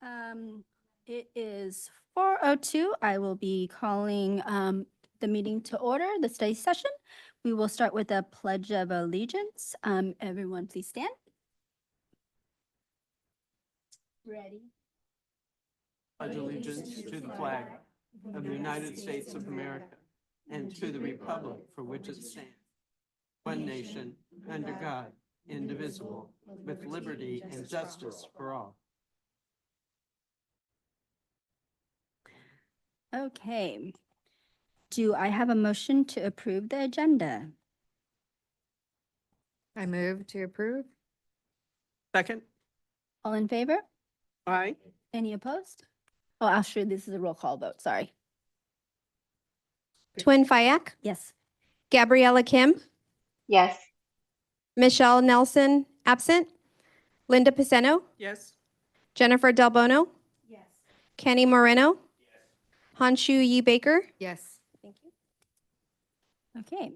It is 4:02. I will be calling the meeting to order, the study session. We will start with a pledge of allegiance. Everyone please stand. Ready? Pledge allegiance to the flag of the United States of America and to the republic for which it stands, one nation, under God, indivisible, with liberty and justice for all. Okay. Do I have a motion to approve the agenda? I move to approve. Second. All in favor? Aye. Any opposed? Oh, actually, this is a roll call vote. Sorry. Twin Fayak, Yes. Gabriella Kim, Yes. Michelle Nelson, absent. Linda Paceno, Yes. Jennifer Del Bono, Yes. Kenny Moreno, Hanshu Yi Baker. Yes. Thank you. Okay.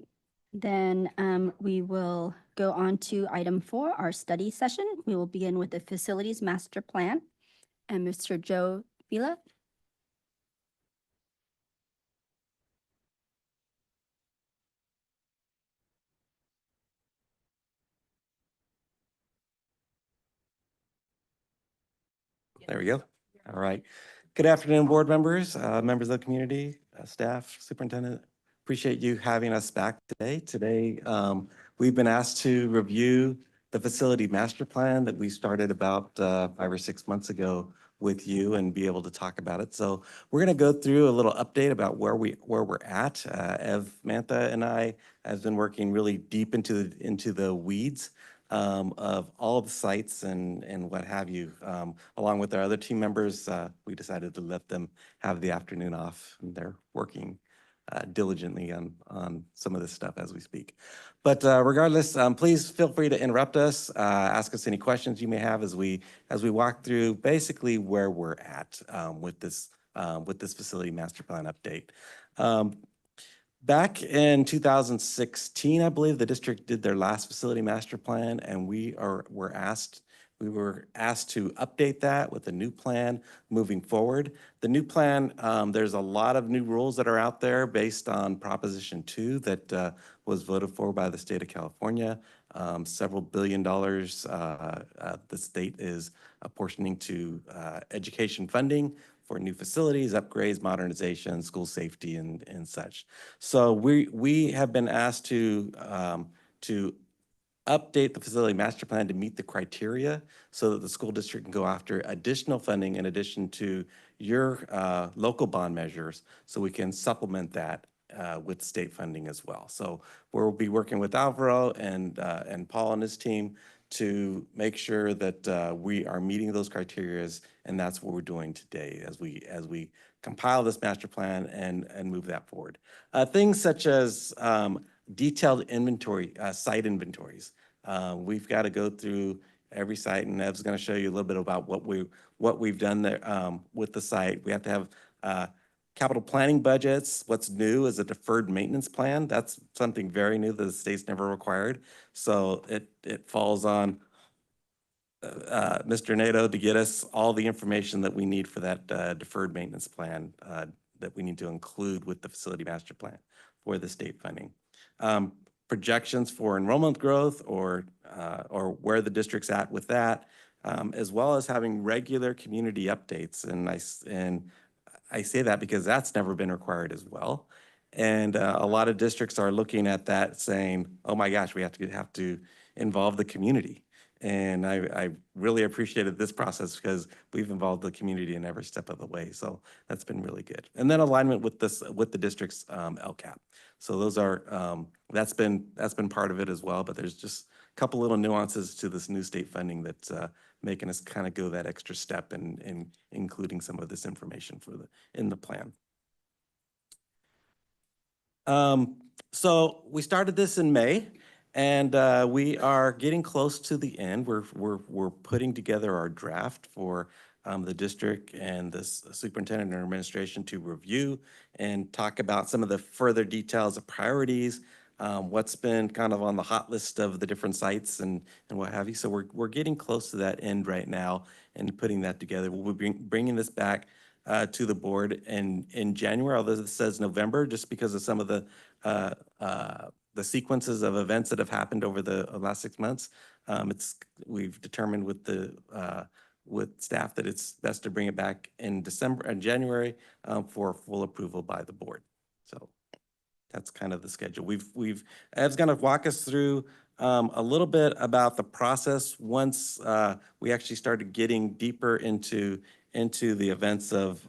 Then we will go on to item 4, our study session. We will begin with the facilities master plan. And Mr. Joe Vila. There we go. All right. Good afternoon, board members, members of the community, staff, superintendent. Appreciate you having us back today. Today, we've been asked to review the facility master plan that we started about 5 or 6 months ago with you and be able to talk about it. So we're going to go through a little update about where we're at. Ev, Mantha, and I have been working really deep into the weeds of all of the sites and what have you. Along with our other team members, we decided to let them have the afternoon off, and they're working diligently on some of this stuff as we speak. But regardless, please feel free to interrupt us, ask us any questions you may have as we walk through basically where we're at with this facility master plan update. Back in 2016, I believe the district did their last facility master plan, and we were asked to update that with a new plan moving forward. The new plan, there's a lot of new rules that are out there based on Proposition 2 that was voted for by the state of California. Several $billion the state is apportioning to education funding for new facilities, upgrades, modernization, school safety, and such. So we have been asked to update the facility master plan to meet the criteria so that the school district can go after additional funding in addition to your local bond measures, so we can supplement that with state funding as well. So we'll be working with Alvaro and Paul and his team to make sure that we are meeting those criteria, and that's what we're doing today as we compile this master plan and move that forward. Things such as detailed inventory, site inventories. We've got to go through every site, and Ev's going to show you a little bit about what we've done there with the site. We have to have capital planning budgets. What's new is a deferred maintenance plan. That's something very new that the state's never required. So it falls on Mr. Nato to get us all the information that we need for that deferred maintenance plan that we need to include with the facility master plan for the state funding. Projections for enrollment growth or where the district's at with that, as well as having regular community updates. And I say that because that's never been required as well. And a lot of districts are looking at that saying, oh my gosh, we have to involve the community. And I really appreciated this process because we've involved the community in every step of the way. So that's been really good. And then alignment with the district's LCAP. So those are, that's been part of it as well, but there's just a couple little nuances to this new state funding that's making us kind of go that extra step in including some of this information in the plan. So we started this in May, and we are getting close to the end. We're putting together our draft for the district and the superintendent and administration to review and talk about some of the further details of priorities, what's been kind of on the hot list of the different sites and what have you. So we're getting close to that end right now. and putting that together. We'll be bringing this back to the board in January, although this says November, just because of some of the sequences of events that have happened over the last 6 months. We've determined with staff that it's best to bring it back in December and January for full approval by the board. So that's kind of the schedule. Ev's going to walk us through a little bit about the process once we actually started getting deeper into the events of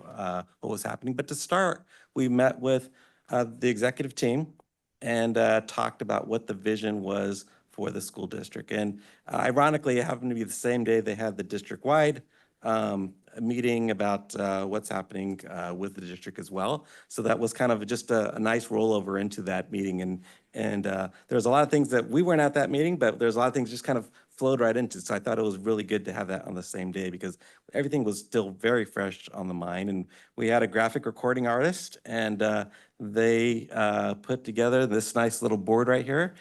what was happening. But to start, we met with the executive team and talked about what the vision was for the school district. And ironically, it happened to be the same day they had the district-wide meeting about what's happening with the district as well. So that was kind of just a nice rollover into that meeting. And there's a lot of things that we weren't at that meeting, but there's a lot of things just kind of flowed right into. So I thought it was really good to have that on the same day because everything was still very fresh on the mind. And we had a graphic recording artist, and they put together this nice little board right here.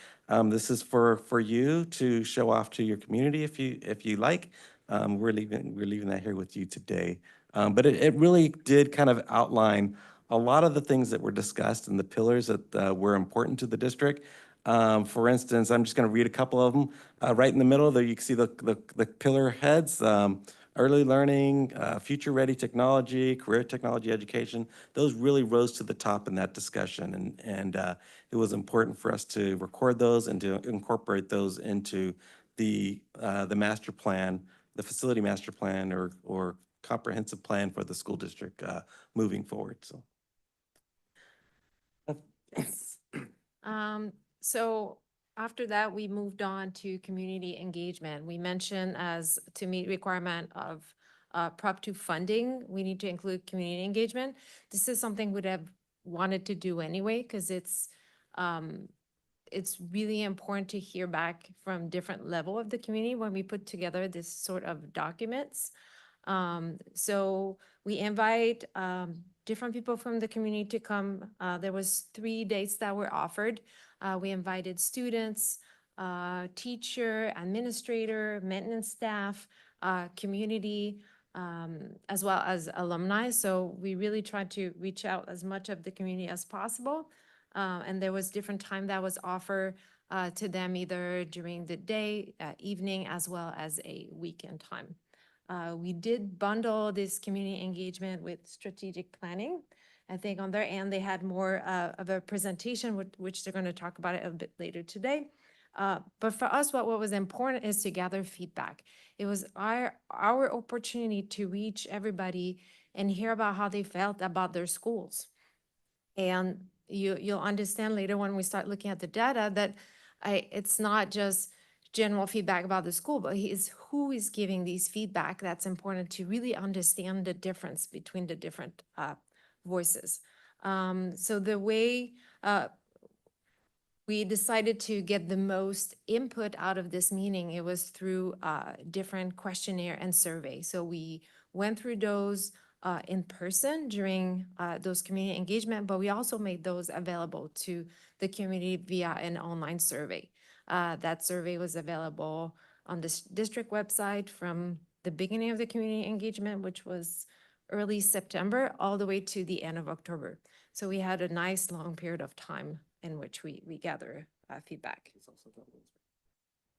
This is for you to show off to your community if you like. We're leaving that here with you today. But it really did kind of outline a lot of the things that were discussed and the pillars that were important to the district. For instance, I'm just going to read a couple of them. Right in the middle there, you can see the pillar heads. Early learning, future-ready technology, career technology education, those really rose to the top in that discussion. And it was important for us to record those and to incorporate those into the master plan, the facility master plan or comprehensive plan for the school district moving forward. So. So after that, we moved on to community engagement. We mentioned as to meet requirement of Prop 2 funding, we need to include community engagement. This is something we'd have wanted to do anyway, because it's really important to hear back from different level of the community when we put together this sort of documents. So we invite different people from the community to come. There was 3 dates that were offered. We invited students, teacher, administrator, maintenance staff, community, as well as alumni. So we really tried to reach out as much of the community as possible. And there was different time that was offered to them either during the day, evening, as well as a weekend time. We did bundle this community engagement with strategic planning. I think on their end, they had more of a presentation, which they're going to talk about it a bit later today. But for us, what was important is to gather feedback. It was our opportunity to reach everybody and hear about how they felt about their schools. And you'll understand later when we start looking at the data that it's not just general feedback about the school, but who is giving these feedback. That's important to really understand the difference between the different voices. So the way we decided to get the most input out of this meeting, it was through different questionnaire and survey. So we went through those in person during those community engagement, but we also made those available to the community via an online survey. That survey was available on the district website from the beginning of the community engagement, which was early September, all the way to the end of October. So we had a nice long period of time in which we gather feedback.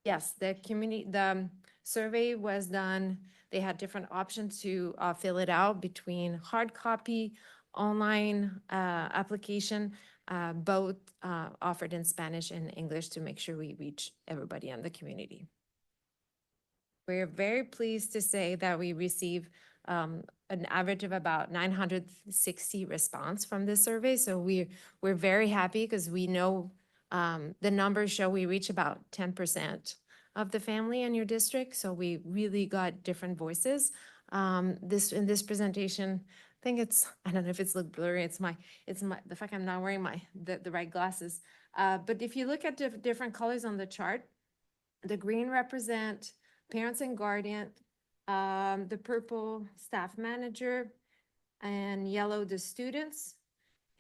Yes, the survey was done. They had different options to fill it out between hard copy, online application, both offered in Spanish and English to make sure we reach everybody in the community. We're very pleased to say that we receive an average of about 960 response from this survey. So we're very happy because we know the numbers show we reach about 10% of the family in your district. So we really got different voices. In this presentation, I think I don't know if it's look blurry. It's the fact I'm not wearing the right glasses. But if you look at the different colors on the chart, the green represent parents and guardian, the purple staff manager, and yellow the students,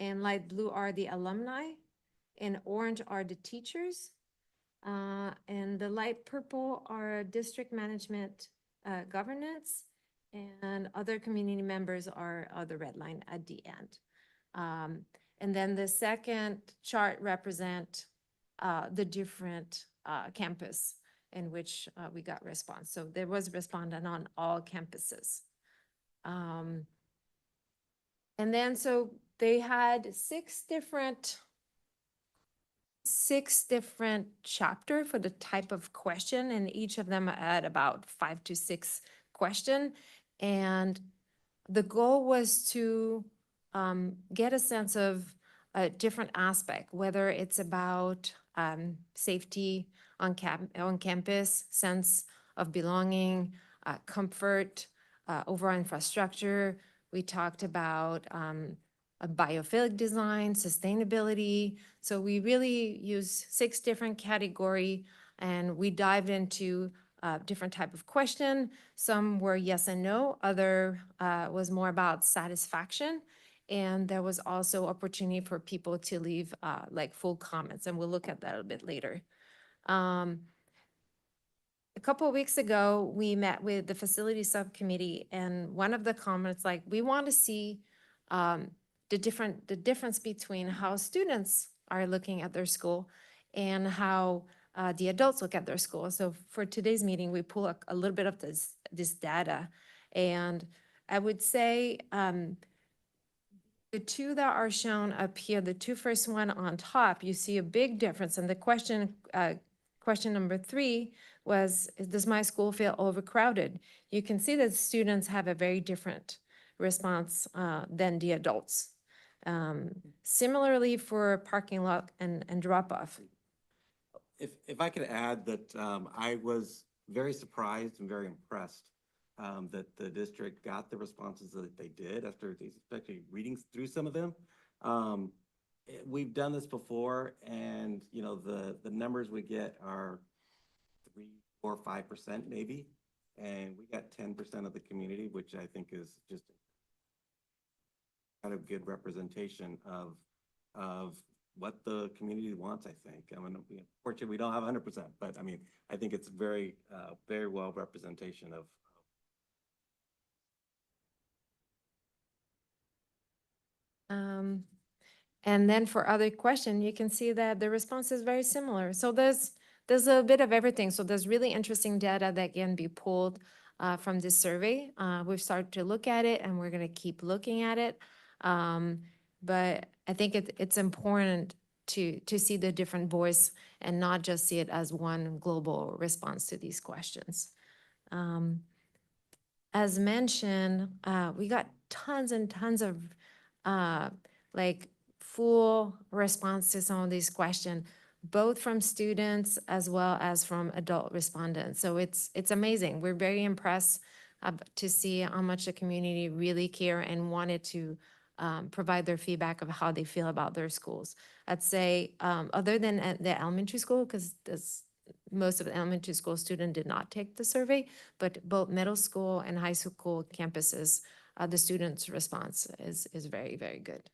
and light blue are the alumni, and orange are the teachers, and the light purple are district management governance, And other community members are the red line at the end. And then the second chart represent the different campus in which we got response. So there was respondent on all campuses. And then so they had six different chapter for the type of question, and each of them had about 5 to 6 question. And the goal was to get a sense of a different aspect, whether it's about safety on campus, sense of belonging, comfort, overall infrastructure. We talked about a biophilic design, sustainability. So we really use 6 different category, and we dived into different type of question. Some were yes and no, other was more about satisfaction. And there was also opportunity for people to leave like full comments, and we'll look at that a bit later. A couple of weeks ago, we met with the facility subcommittee, and one of the comments, like, we want to see the difference between how students are looking at their school and how the adults look at their school. So for today's meeting, we pull a little bit of this data, and I would say the two that are shown up here, the two first one on top, you see a big difference. And the question number 3 was, does my school feel overcrowded? You can see that students have a very different response than the adults. Similarly for parking lot and drop off. If I could add that I was very surprised and very impressed that the district got the responses that they did after especially reading through some of them. We've done this before, and you know the numbers we get are 3, 4, 5% maybe, and we got 10% of the community, which I think is just kind of good representation of what the community wants. I think. I mean, unfortunately, we don't have 100%, but I mean, I think it's very, very well representation of. And then for other question, you can see that the response is very similar. So there's a bit of everything. So there's really interesting data that can be pulled from this survey. We've started to look at it, and we're going to keep looking at it. But I think it's important to see the different voice and not just see it as one global response to these questions. As mentioned, we got tons and tons of like full response to some of these questions, both from students as well as from adult respondents. So it's amazing. We're very impressed to see how much the community really care and wanted to provide their feedback of how they feel about their schools. I'd say other than at the elementary school, because most of the elementary school students did not take the survey, but both middle school and high school campuses, the students' response is very, very good.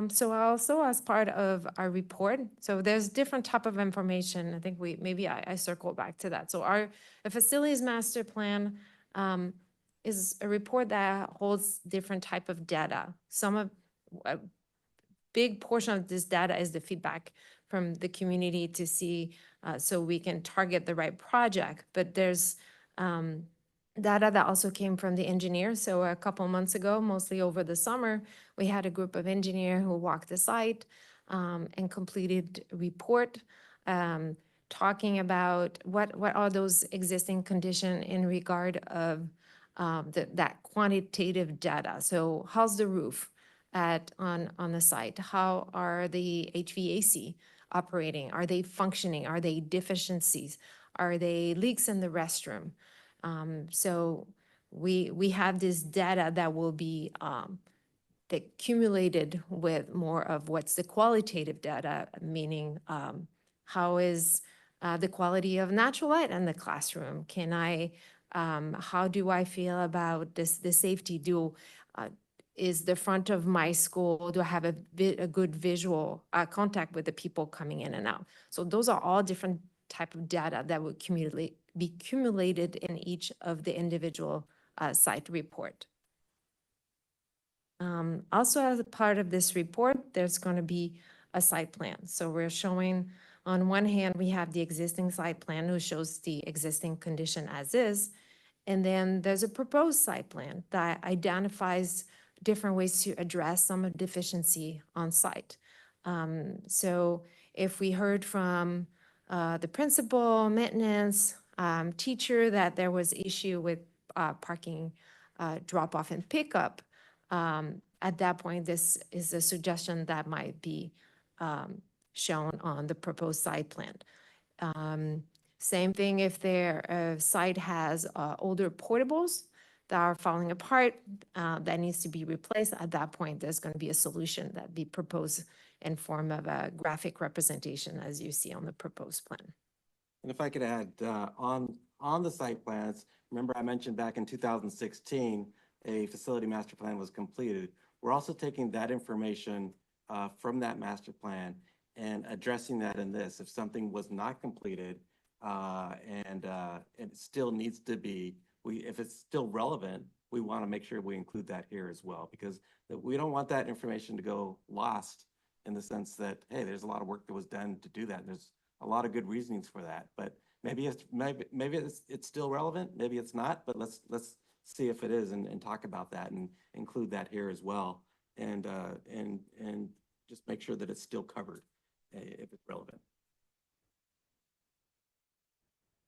So also as part of our report, so there's different type of information. I think maybe I circle back to that. So a facilities master plan is a report that holds different type of data. A big portion of this data is the feedback from the community to see so we can target the right project. But there's data that also came from the engineers. So a couple months ago, mostly over the summer, we had a group of engineers who walked the site and completed a report talking about what are those existing conditions in regard of that quantitative data. So how's the roof on the site? How are the HVAC operating? Are they functioning? Are they deficiencies? Are they leaks in the restroom? So we have this data that will be accumulated with more of what's the qualitative data, meaning how is the quality of natural light in the classroom? How do I feel about the safety? Is the front of my school, do I have a good visual contact with the people coming in and out? So those are all different type of data that would be accumulated in each of the individual site report. Also, as a part of this report, there's going to be a site plan. So we're showing, on one hand, we have the existing site plan, which shows the existing condition as is. And then there's a proposed site plan that identifies different ways to address some of deficiency on site. So if we heard from the principal, maintenance, teacher that there was issue with parking drop off and pickup, at that point, this is a suggestion that might be shown on the proposed site plan. Same thing if their site has older portables that are falling apart, that needs to be replaced. At that point, there's going to be a solution that be proposed in form of a graphic representation, as you see on the proposed plan. And if I could add, on the site plans, remember I mentioned back in 2016, a facility master plan was completed. We're also taking that information from that master plan and addressing that in this. If something was not completed and it still needs to be, if it's still relevant, we want to make sure we include that here as well, because we don't want that information to go lost in the sense that, hey, there's a lot of work that was done to do that. And there's a lot of good reasonings for that, but maybe it's still relevant, maybe it's not, but let's see if it is and talk about that and include that here as well, and just make sure that it's still covered if it's relevant.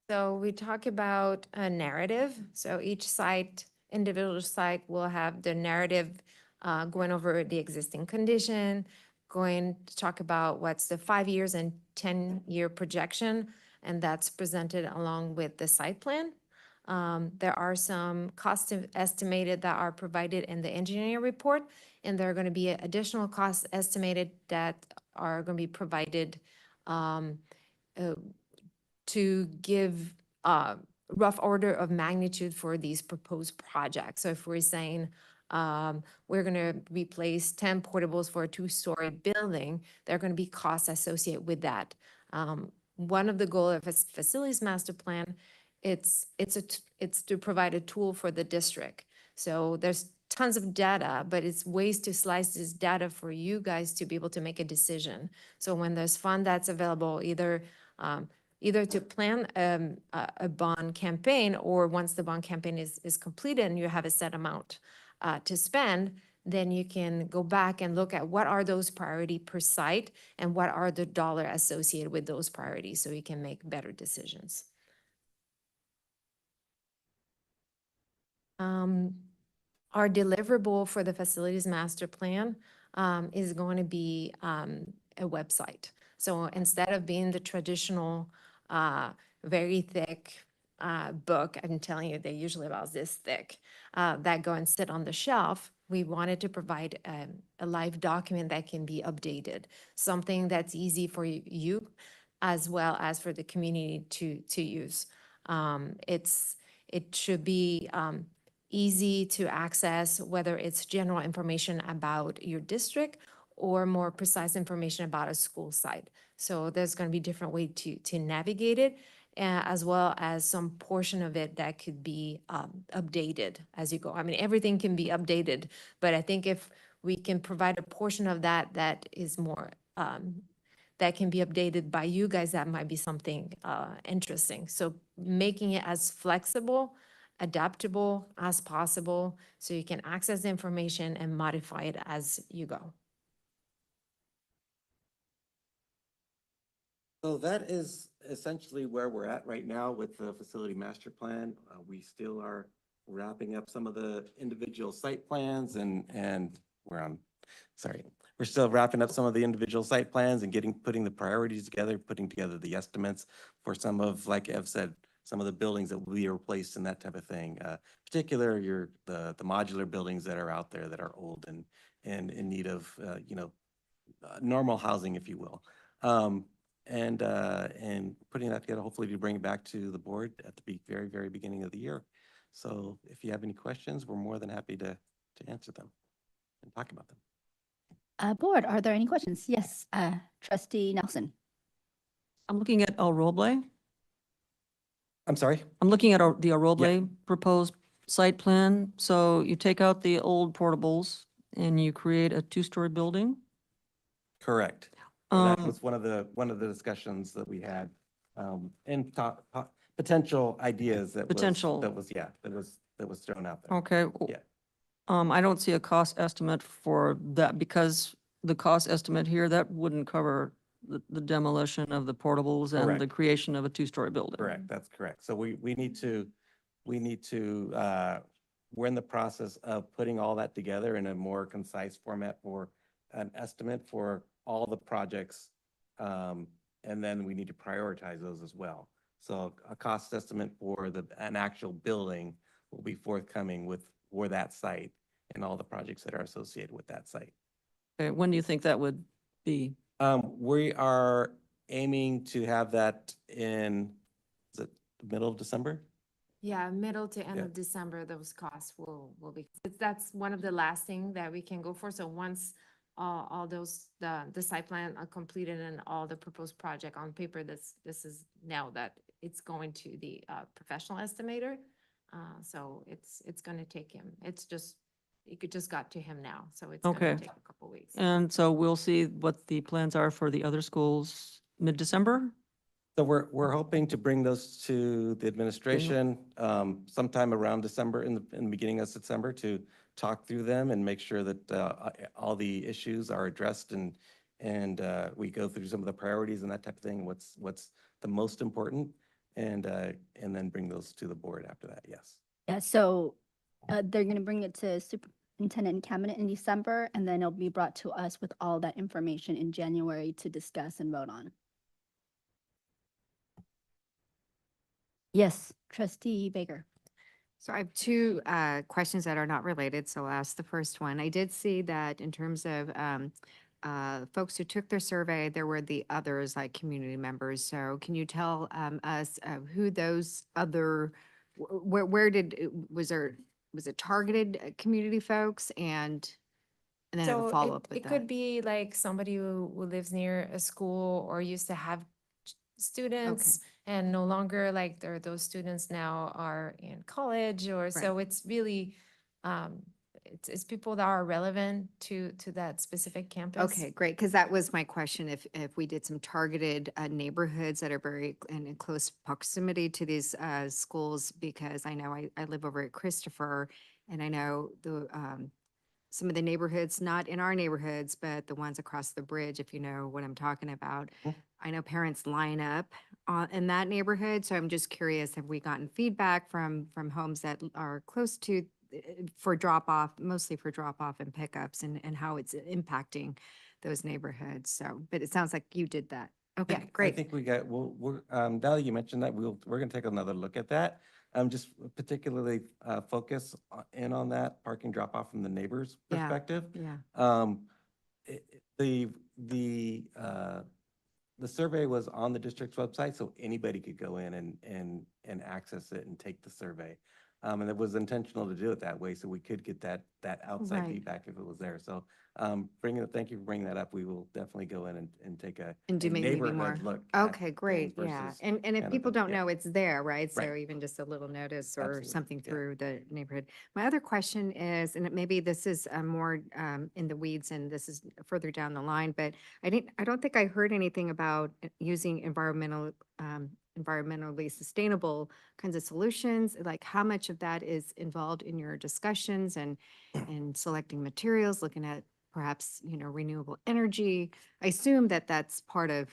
So we talk about a narrative. So each site, individual site will have the narrative going over the existing condition, going to talk about what's the 5 years and 10-year projection, and that's presented along with the site plan. There are some costs estimated that are provided in the engineering report, and there are going to be additional costs estimated that are going to be provided to give rough order of magnitude for these proposed projects. So if we're saying we're going to replace 10 portables for a 2-story building, there are going to be costs associated with that. One of the goals of a facilities master plan, it's to provide a tool for the district. So there's tons of data, but it's ways to slice this data for you guys to be able to make a decision. So when there's fund that's available, either to plan a bond campaign, or once the bond campaign is completed and you have a set amount to spend, then you can go back and look at what are those priority per site and what are the dollar associated with those priorities, so you can make better decisions. Our deliverable for the facilities master plan is going to be a website. So instead of being the traditional very thick book, I'm telling you, they're usually about this thick, that go and sit on the shelf, we wanted to provide a live document that can be updated, something that's easy for you as well as for the community to use. It should be easy to access, whether it's general information about your district or more precise information about a school site. So there's going to be different way to navigate it, as well as some portion of it that could be updated as you go. I mean, everything can be updated, but I think if we can provide a portion of that is more, that can be updated by you guys, that might be something interesting. So making it as flexible, adaptable as possible, so you can access the information and modify it as you go. So that is essentially where we're at right now with the facility master plan. We still are wrapping up some of the individual site plans and we're still wrapping up some of the individual site plans and putting the priorities together, putting together the estimates for some of, like Ev said, some of the buildings that will be replaced and that type of thing. Particular, the modular buildings that are out there that are old and in need of, normal housing, if you will. And putting that together, hopefully to bring it back to the board at the very, very beginning of the year. So if you have any questions, we're more than happy to answer them and talk about them. Board, are there any questions? Yes, Trustee Nelson. I'm looking at El Roble. I'm sorry? I'm looking at the El Roble proposed site plan. So you take out the old portables and you create a two-story building. Correct. So that Um, was one of the discussions that we had, and potential ideas that was. Potential. That was thrown out there. Okay. Yeah. I don't see a cost estimate for that because the cost estimate here, that wouldn't cover the demolition of the portables and the Correct. creation of a two-story building. Correct, that's correct. So we need to, we're in the process of putting all that together in a more concise format for an estimate for all the projects. And then we need to prioritize those as well. So a cost estimate for an actual building will be forthcoming for that site and all the projects that are associated with that site. Okay, when do you think that would be? We are aiming to have that in, is it the middle of December? Yeah, middle to end Yeah. of December, those costs will be, that's one of the last thing that we can go for. So once all those, the site plan are completed and all the proposed project on paper, this is now that it's going to the professional estimator. So it's gonna take him, it just got to him now, so it's Okay. gonna take a couple weeks. And so we'll see what the plans are for the other schools mid-December? So we're hoping to bring those to the administration sometime around December, in the beginning of December, to talk through them and make sure that all the issues are addressed, and we go through some of the priorities and that type of thing, what's the most important, and then bring those to the board after that, yes. Yeah, so they're going to bring it to superintendent and cabinet in December, and then it'll be brought to us with all that information in January to discuss and vote on. Yes, trustee Baker. So I have two questions that are not related, so I'll ask the first one. I did see that in terms of folks who took their survey, there were the others, like community members. So can you tell us who those other, where was it targeted community folks, and then I have a So follow-up with it that? could be like somebody who lives near a school or used to have students and no longer, like, those students now are in college, or so it's really it's people that are relevant to that specific campus. Okay, great, because that was my question, if we did some targeted neighborhoods that are very in close proximity to these schools, because I know I live over at Christopher, and I know some of the neighborhoods, not in our neighborhoods, but the ones across the bridge, if you know what I'm talking about. I know parents line up in that neighborhood, so I'm just curious, have we gotten feedback from homes that are close to for drop off, mostly for drop off and pickups, and how it's impacting those neighborhoods? So, but it sounds like you did that. Okay, I great. think we got, we're, now that you mentioned that, we're gonna take another look at that. Just particularly focus in on that parking drop off from the neighbor's Yeah. perspective. Yeah. The survey was on the district's website, so anybody could go in and access it and take the survey. And it was intentional to do it that way, so we could get that outside Right. feedback if it was there. So thank you for bringing that up. We will definitely go in and take a And do maybe more. neighborhood look. at Okay, great, things yeah. versus And kind if of people don't yeah. know it's there, right? So Right. even just a little notice or Absolutely, something yeah. through the neighborhood. My other question is, and maybe this is more in the weeds and this is further down the line, but I don't think I heard anything about using environmentally sustainable kinds of solutions. Like, how much of that is involved in your discussions and selecting materials, looking at perhaps, renewable energy? I assume that that's part of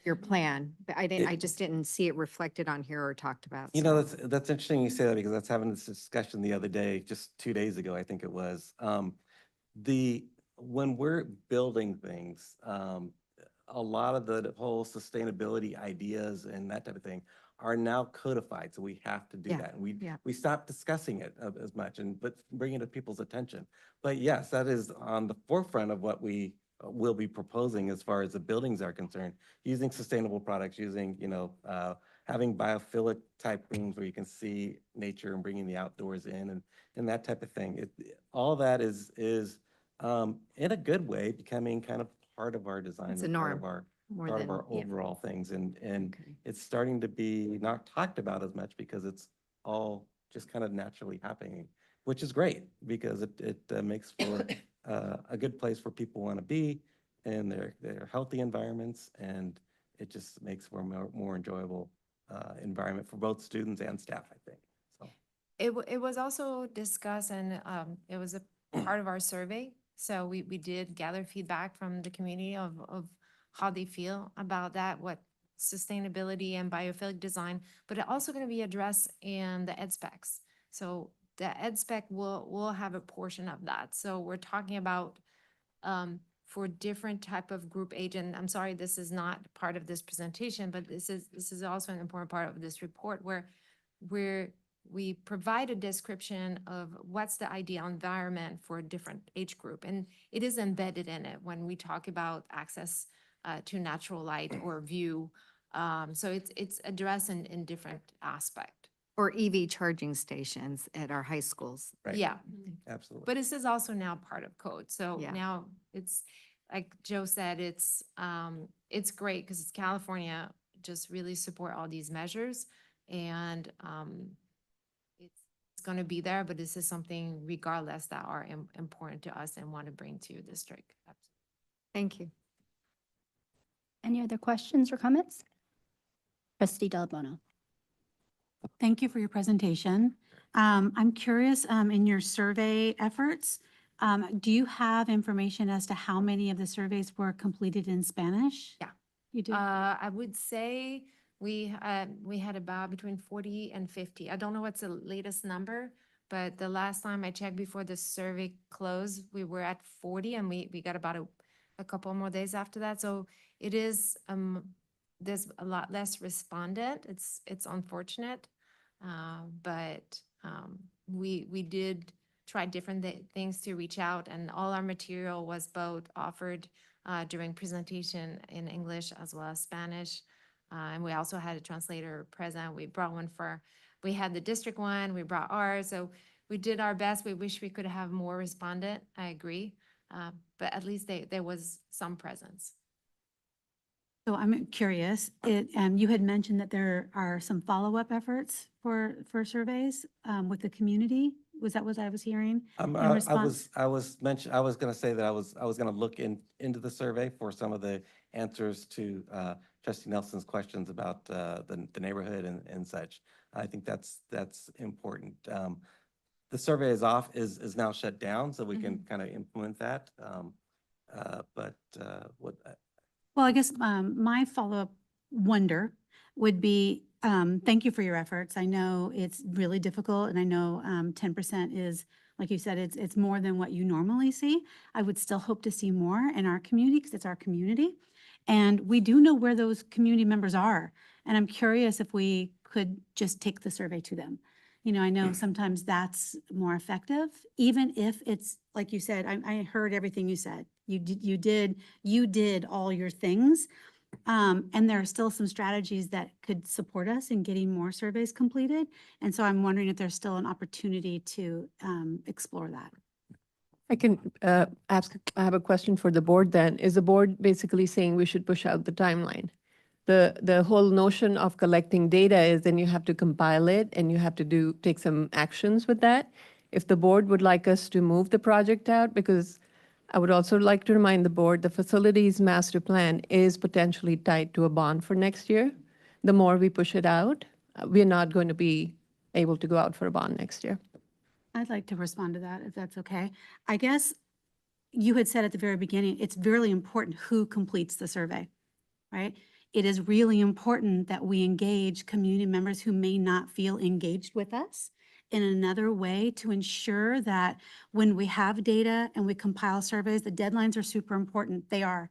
your plan, but I just didn't see it reflected on here or talked about. You so- know, that's interesting you say that, because I was having this discussion the other day, just 2 days ago, I think it was. When we're building things, a lot of the whole sustainability ideas and that type of thing are now codified, so we have to do Yeah, that. And yeah. we stopped discussing it as much, but bringing it to people's attention. But yes, that is on the forefront of what we will be proposing as far as the buildings are concerned, using sustainable products, using, having biophilic type rooms where you can see nature and bringing the outdoors in, and that type of thing. All that is in a good way becoming kind of part of our design. It's a and part norm. of our More part of than, our yeah. overall things. And Okay. it's starting to be not talked about as much because it's all just kind of naturally happening, which is great because it makes for a good place where people want to be and they're healthy environments, and it just makes for a more enjoyable environment for both students and staff, I think. So. It was also discussed and it was a part of our survey. So we did gather feedback from the community of how they feel about that, what sustainability and biophilic design, but it also going to be addressed in the ed specs. So the ed spec will have a portion of that. So we're talking about for different type of group age, and I'm sorry, this is not part of this presentation, but this is also an important part of this report where we provide a description of what's the ideal environment for a different age group. And it is embedded in it when we talk about access to natural light or view. So it's addressed in different aspect. Or EV charging stations at our high schools. Right. Yeah, Absolutely. but this is also now part of code. So Yeah. now it's, like Joe said, it's great because it's California, just really support all these measures. And it's going to be there, but this is something regardless that are important to us and want to bring to your district. Thank you. Any other questions or comments? Trustee Delabono. Thank you for your presentation. I'm curious, in your survey efforts, do you have information as to how many of the surveys were completed in Spanish? Yeah. You do? I would say we had about between 40 and 50. I don't know what's the latest number, but the last time I checked before the survey closed, we were at 40 and we got about a couple more days after that. So it is, there's a lot less respondent. It's unfortunate. But we did try different things to reach out, and all our material was both offered during presentation in English as well as Spanish. And we also had a translator present. We brought one we had the district one, we brought ours. So we did our best. We wish we could have more respondent, I agree. But at least there was some presence. So I'm curious, you had mentioned that there are some follow-up efforts for surveys with the community. Was that what I was hearing? in response- I was going to say that I was going to look into the survey for some of the answers to Trustee Nelson's questions about the neighborhood and such. I think that's important. The survey is now shut down, so we can kind of implement that. Well, I guess my follow-up wonder would be, thank you for your efforts. I know it's really difficult, and I know 10% is, like you said, it's more than what you normally see. I would still hope to see more in our community because it's our community. And we do know where those community members are. And I'm curious if we could just take the survey to them. You know, I know sometimes that's more effective, even if it's, like you said, I heard everything you said. You did all your things. And there are still some strategies that could support us in getting more surveys completed. And so I'm wondering if there's still an opportunity to explore that. I can I have a question for the board then. Is the board basically saying we should push out the timeline? The whole notion of collecting data is then you have to compile it and you have to take some actions with that. If the board would like us to move the project out, because I would also like to remind the board, the facilities master plan is potentially tied to a bond for next year. The more we push it out, we're not going to be able to go out for a bond next year. I'd like to respond to that, if that's okay. I guess you had said at the very beginning, it's really important who completes the survey, right? It is really important that we engage community members who may not feel engaged with us in another way to ensure that when we have data and we compile surveys, the deadlines are super important, they are.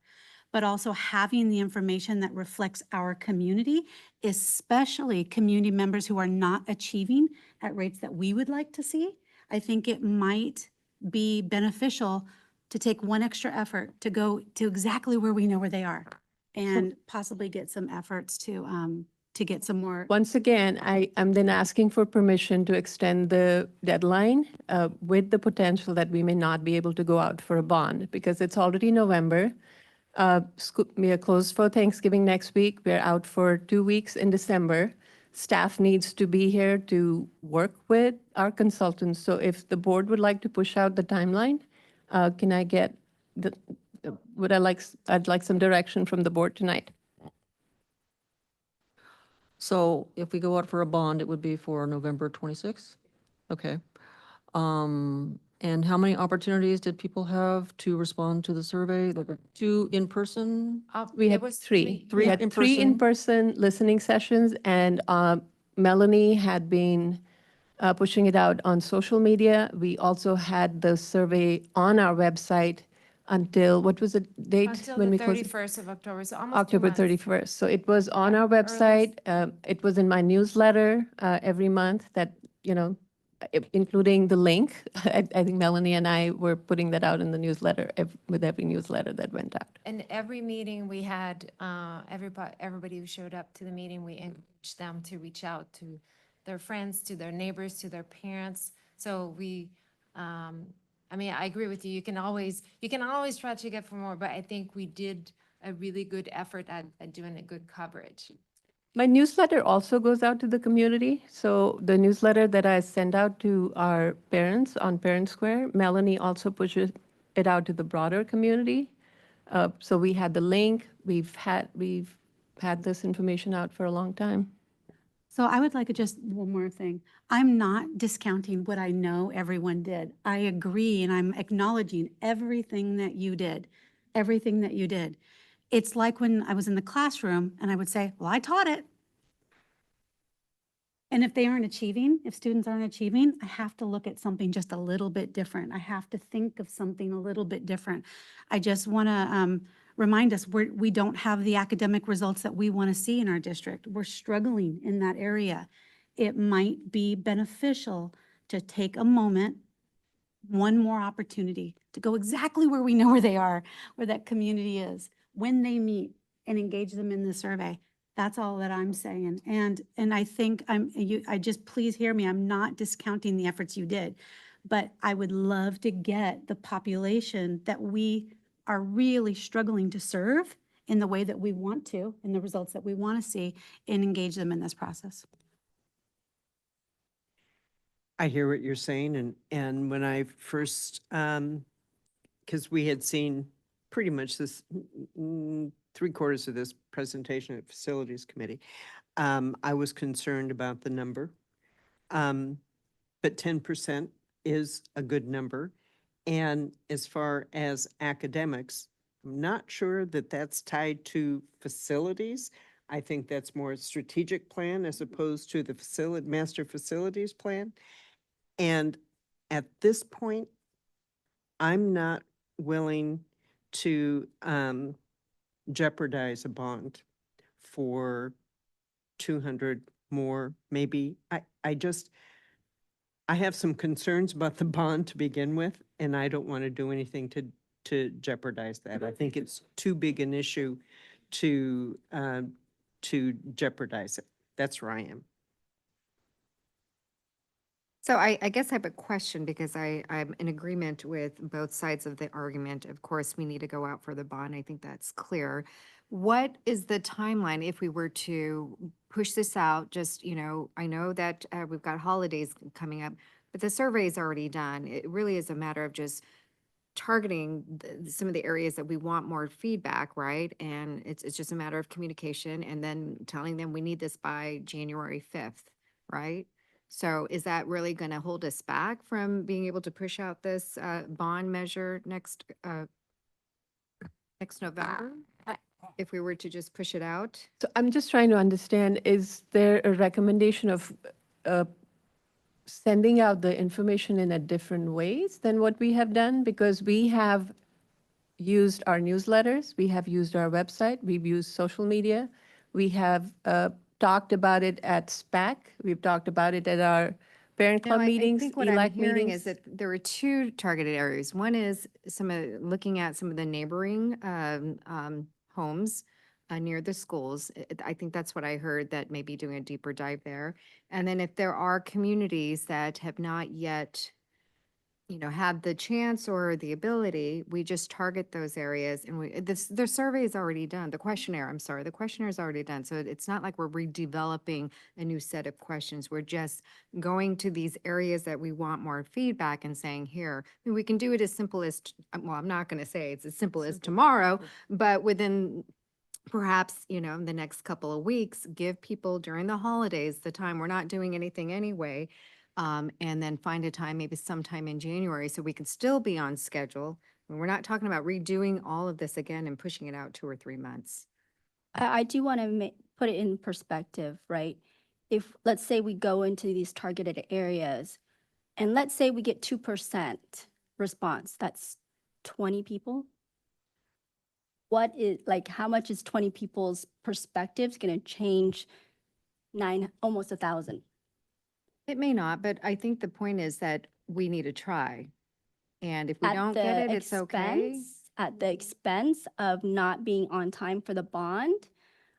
But also having the information that reflects our community, especially community members who are not achieving at rates that we would like to see. I think it might be beneficial to take one extra effort to go to exactly where we know where they are and possibly get some efforts to get some more. Once again, I'm then asking for permission to extend the deadline with the potential that we may not be able to go out for a bond because it's already November. We are closed for Thanksgiving next week. We're out for 2 weeks in December. Staff needs to be here to work with our consultants. So if the board would like to push out the timeline, can I get the, I'd like some direction from the board tonight. So if we go out for a bond, it would be for November 26th? Okay. And how many opportunities did people have to respond to the survey? Like 2 in person? We It had was 3. Three We had in 3 person? in-person listening sessions, and Melanie had been pushing it out on social media. We also had the survey on our website until, what was the date? Until when the we closed it? 31st of October, so almost 2 October months. 31st. So it was on Yeah, our website. It was in my newsletter every month that, including the link. I think Melanie and I were putting that out in the newsletter with every newsletter that went out. And every meeting we had, everybody who showed up to the meeting, we encouraged them to reach out to their friends, to their neighbors, to their parents. So I agree with you. You can always try to get for more, but I think we did a really good effort at doing a good coverage. My newsletter also goes out to the community. So the newsletter that I send out to our parents on Parent Square, Melanie also pushes it out to the broader community. So we had the link. We've had this information out for a long time. So I would like to just one more thing. I'm not discounting what I know everyone did. I agree, and I'm acknowledging everything that you did, everything that you did. It's like when I was in the classroom and I would say, well, I taught it. And if they aren't achieving, if students aren't achieving, I have to look at something just a little bit different. I have to think of something a little bit different. I just want to remind us we don't have the academic results that we want to see in our district. We're struggling in that area. It might be beneficial to take a moment, one more opportunity to go exactly where we know where they are, where that community is, when they meet, and engage them in the survey. That's all that I'm saying. And I think I just, please hear me, I'm not discounting the efforts you did, but I would love to get the population that we are really struggling to serve in the way that we want to, in the results that we want to see, and engage them in this process. I hear what you're saying, and when I first, because we had seen pretty much this, 3/4 of this presentation at Facilities Committee, I was concerned about the number. But 10% is a good number. And as far as academics, I'm not sure that that's tied to facilities. I think that's more a strategic plan as opposed to the master facilities plan. And at this point, I'm not willing to jeopardize a bond for 200 more, maybe. I have some concerns about the bond to begin with, and I don't want to do anything to jeopardize that. I think it's too big an issue to jeopardize it. That's where I am. So I guess I have a question because I'm in agreement with both sides of the argument. Of course, we need to go out for the bond. I think that's clear. What is the timeline if we were to push this out? Just, I know that we've got holidays coming up, but the survey is already done. It really is a matter of just targeting some of the areas that we want more feedback, right? And it's just a matter of communication and then telling them we need this by January 5th, right? So is that really going to hold us back from being able to push out this bond measure next November? If we were to just push it out? So I'm just trying to understand, is there a recommendation of sending out the information in a different ways than what we have done? Because we have used our newsletters, we have used our website, we've used social media, we have talked about it at SPAC, we've talked about it at our parent club meetings, I think what I'm hearing meetings. is that there are 2 targeted areas. One is looking at some of the neighboring homes near the schools. I think that's what I heard, that maybe doing a deeper dive there. And then if there are communities that have not yet you know, had the chance or the ability, we just target those areas and the survey is already done. The questionnaire, I'm sorry, the questionnaire is already done. So it's not like we're redeveloping a new set of questions. We're just going to these areas that we want more feedback and saying, here, I mean, we can do it as simple as, well, I'm not going to say it's as simple as tomorrow, but within perhaps, you know, the next couple of weeks, give people during the holidays the time, we're not doing anything anyway. And then find a time, maybe sometime in January, so we can still be on schedule. And we're not talking about redoing all of this again and pushing it out 2 or 3 months. I do want to put it in perspective, right? If, let's say we go into these targeted areas, and let's say we get 2% response, that's 20 people. What is, like, how much is 20 people's perspectives going to change almost 1,000? It may not, but I think the point is that we need to try. And if we At don't the get it, it's okay. At the expense of not being on time for the bond?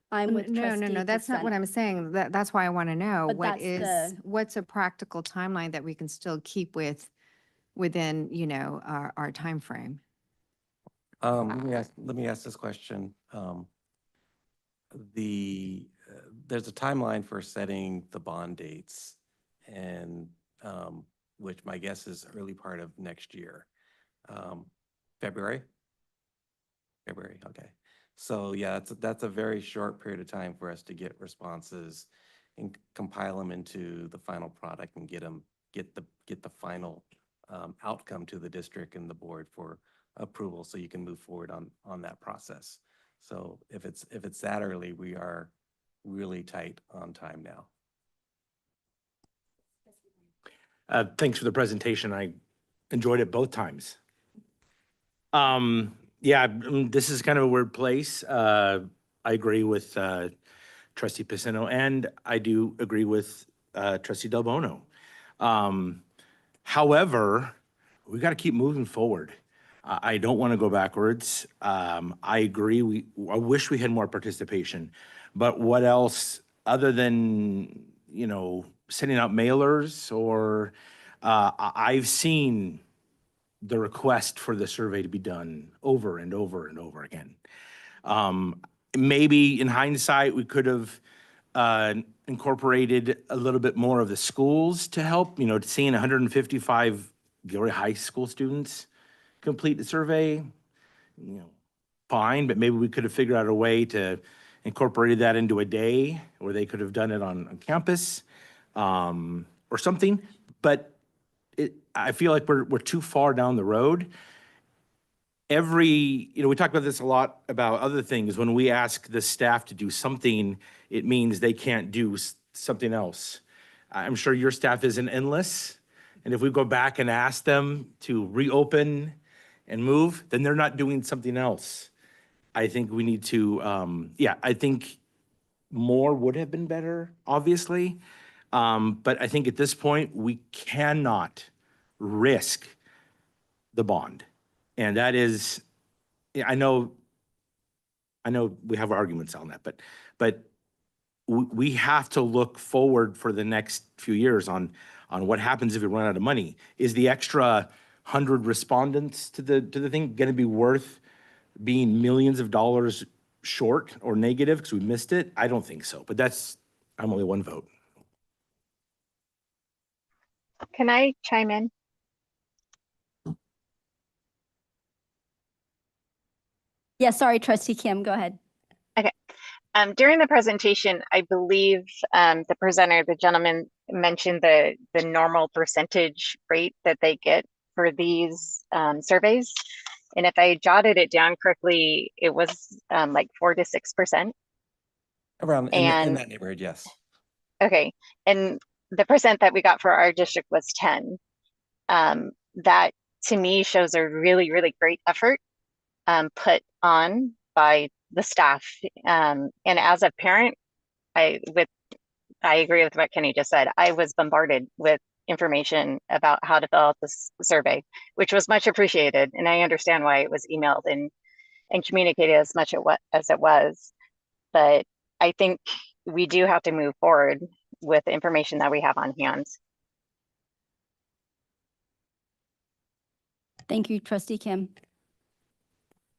I'm with No, trustee that's not what Paceno. I'm saying. That's why I want to know But what that's is, what's a practical timeline that we can still keep within, you know, our timeframe. Let me ask this question. There's a timeline for setting the bond dates and, which my guess is early part of next year. February? February, okay. So yeah, that's a very short period of time for us to get responses and compile them into the final product and get the final outcome to the district and the board for approval, so you can move forward on that process. So if it's that early, we are really tight on time now. Thanks for the presentation. I enjoyed it both times. Yeah, this is kind of a weird place. I agree with Trustee Paceno, and I do agree with Trustee Del Bono. However, we got to keep moving forward. I don't want to go backwards. I agree. I wish we had more participation, but what else other than, you know, sending out mailers or I've seen the request for the survey to be done over and over and over again. Maybe in hindsight, we could have incorporated a little bit more of the schools to help, you know, seeing 155 Gilroy High School students complete the survey, you know, fine, but maybe we could have figured out a way to incorporate that into a day, or they could have done it on campus or something. But I feel like we're too far down the road. You know, we talk about this a lot about other things. When we ask the staff to do something, it means they can't do something else. I'm sure your staff isn't endless. And if we go back and ask them to reopen and move, then they're not doing something else. I think we need to, yeah, I think more would have been better, obviously. But I think at this point, we cannot risk the bond. And that is, I know we have arguments on that, but we have to look forward for the next few years on what happens if we run out of money. Is the extra 100 respondents to the thing going to be worth being millions of dollars short or negative because we missed it? I don't think so, but I'm only one vote. Can I chime in? Yeah, sorry, trustee Kim, go ahead. Okay. During the presentation, I believe the presenter, the gentleman, mentioned the normal percentage rate that they get for these surveys. And if I jotted it down correctly, it was like 4 to 6%. Around in that neighborhood, yes. Okay. And the percent that we got for our district was 10. That to me shows a really, really great effort put on by the staff. And as a parent, I agree with what Kenny just said. I was bombarded with information about how to fill out this survey, which was much appreciated. And I understand why it was emailed and communicated as much as it was. But I think we do have to move forward with the information that we have on hand. Thank you, trustee Kim.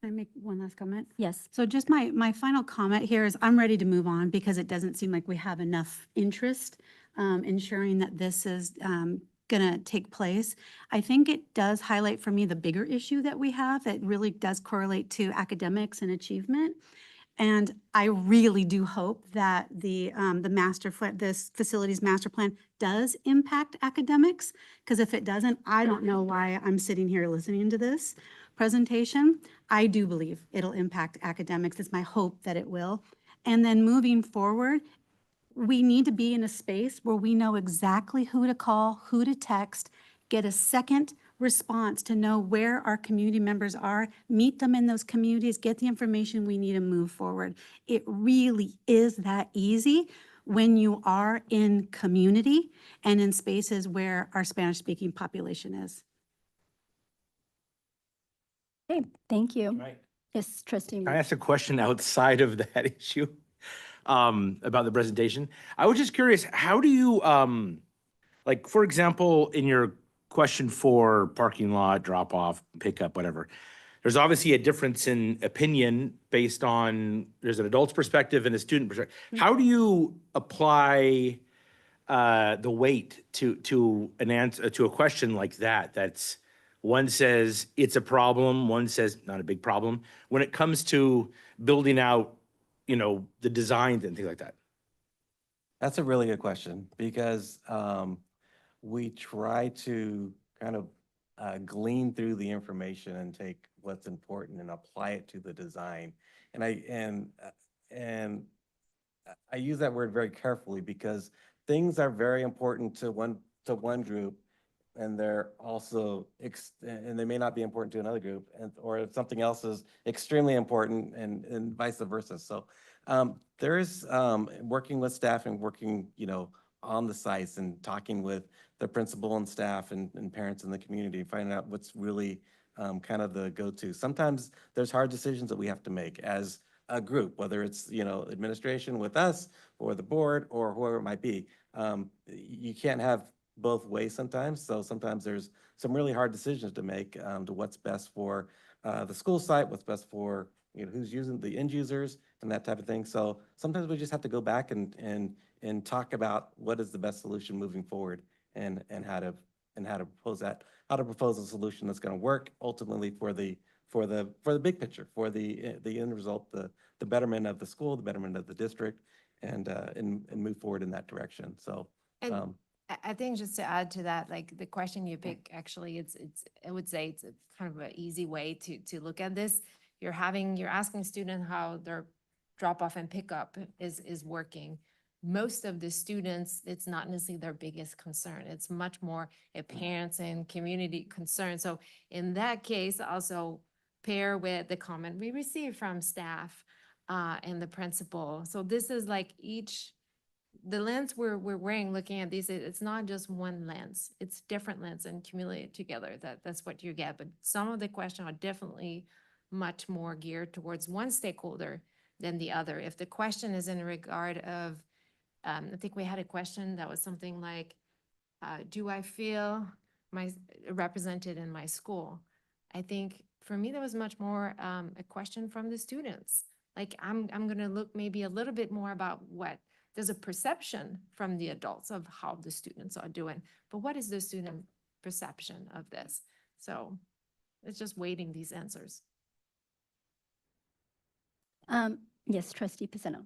Can I make one last comment? Yes. So just my final comment here is I'm ready to move on because it doesn't seem like we have enough interest ensuring that this is going to take place. I think it does highlight for me the bigger issue that we have. It really does correlate to academics and achievement. And I really do hope that the this facilities master plan does impact academics, because if it doesn't, I don't know why I'm sitting here listening to this presentation. I do believe it'll impact academics. It's my hope that it will. And then moving forward, we need to be in a space where we know exactly who to call, who to text, get a second response to know where our community members are, meet them in those communities, get the information we need to move forward. It really is that easy when you are in community and in spaces where our Spanish-speaking population is. Okay, thank you. Right. Yes, trustee. Can I ask a question outside of that issue about the presentation? I was just curious, how do you, like, for example, in your question for parking lot, drop off, pickup, whatever, there's obviously a difference in opinion based on, there's an adult's perspective and a student perspective. How do you apply the weight to an answer, to a question like that? That's, one says it's a problem, one says not a big problem, when it comes to building out, you know, the designs and things like that? That's a really good question because we try to kind of glean through the information and take what's important and apply it to the design. And I use that word very carefully because things are very important to one group, and they're also and they may not be important to another group, or if something else is extremely important and vice versa. So there is working with staff and working, you know, on the sites and talking with the principal and staff and parents in the community, finding out what's really kind of the go-to. Sometimes there's hard decisions that we have to make as a group, whether it's, you know, administration with us or the board or whoever it might be. You can't have both ways sometimes. So sometimes there's some really hard decisions to make to what's best for the school site, what's best for, you know, who's using the end users and that type of thing. So sometimes we just have to go back and talk about what is the best solution moving forward and how to propose a solution that's going to work ultimately for the big picture, for the end result, the betterment of the school, the betterment of the district, and move forward in that direction. So And I think just to add to that, like the question you pick, actually, I would say it's kind of an easy way to look at this. You're asking students how their drop off and pickup is working. Most of the students, it's not necessarily their biggest concern. It's much more a parents and community concern. So in that case, also pair with the comment we received from staff and the principal. So this is like the lens we're wearing looking at these, it's not just one lens, it's different lens and accumulated together. That's what you get. But some of the questions are definitely much more geared towards one stakeholder than the other. If the question is in regard of, I think we had a question that was something like, do I feel represented in my school? I think for me, that was much more a question from the students. Like, I'm gonna look maybe a little bit more about what there's a perception from the adults of how the students are doing, but what is the student perception of this? So it's just waiting these answers. Yes, trustee Pisano.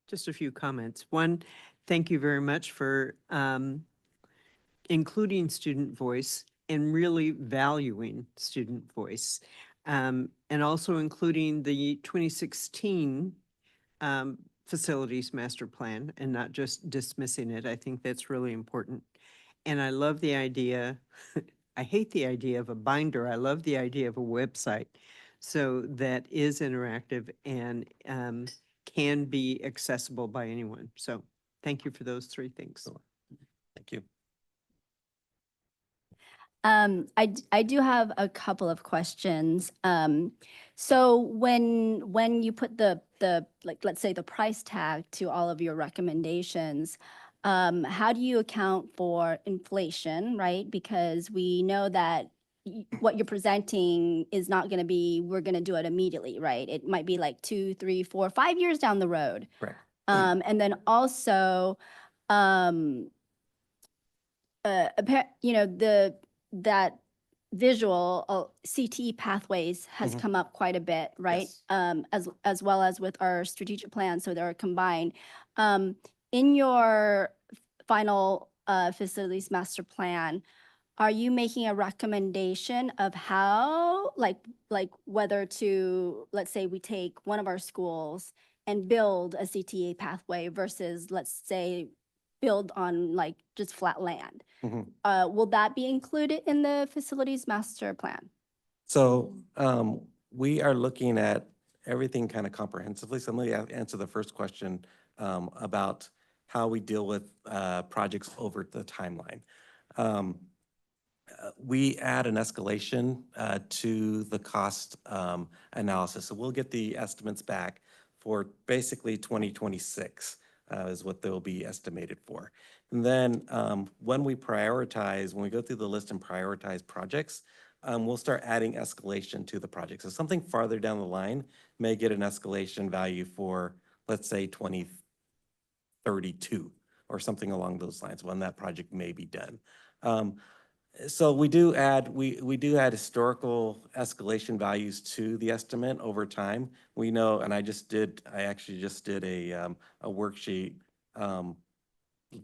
Just a few comments. One, thank you very much for including student voice and really valuing student voice. And also including the 2016 facilities master plan and not just dismissing it. I think that's really important. And I love the idea, I hate the idea of a binder. I love the idea of a website. So that is interactive and can be accessible by anyone. So thank you for those three things. thank you. I do have a couple of questions. So when you put the like, let's say the price tag to all of your recommendations, how do you account for inflation, right? Because we know that what you're presenting is not going to be, we're going to do it immediately, right? It might be like 2, 3, 4, 5 years down the road. Correct. And then also, that visual CTE pathways has Mhm. come up quite a bit, right? Yes. As well as with our strategic plan, so they're combined. In your final facilities master plan, are you making a recommendation of how, like whether to, let's say we take one of our schools and build a CTA pathway versus, let's say, build on like just flat land? Mhm. Will that be included in the facilities master plan? So we are looking at everything kind of comprehensively. So let me answer the first question about how we deal with projects over the timeline. We add an escalation to the cost analysis. So we'll get the estimates back for basically 2026 is what they'll be estimated for. And then when we prioritize, when we go through the list and prioritize projects, we'll start adding escalation to the project. So something farther down the line may get an escalation value for, let's say, 2032 or something along those lines when that project may be done. So we do add historical escalation values to the estimate over time. We know, and I actually just did a worksheet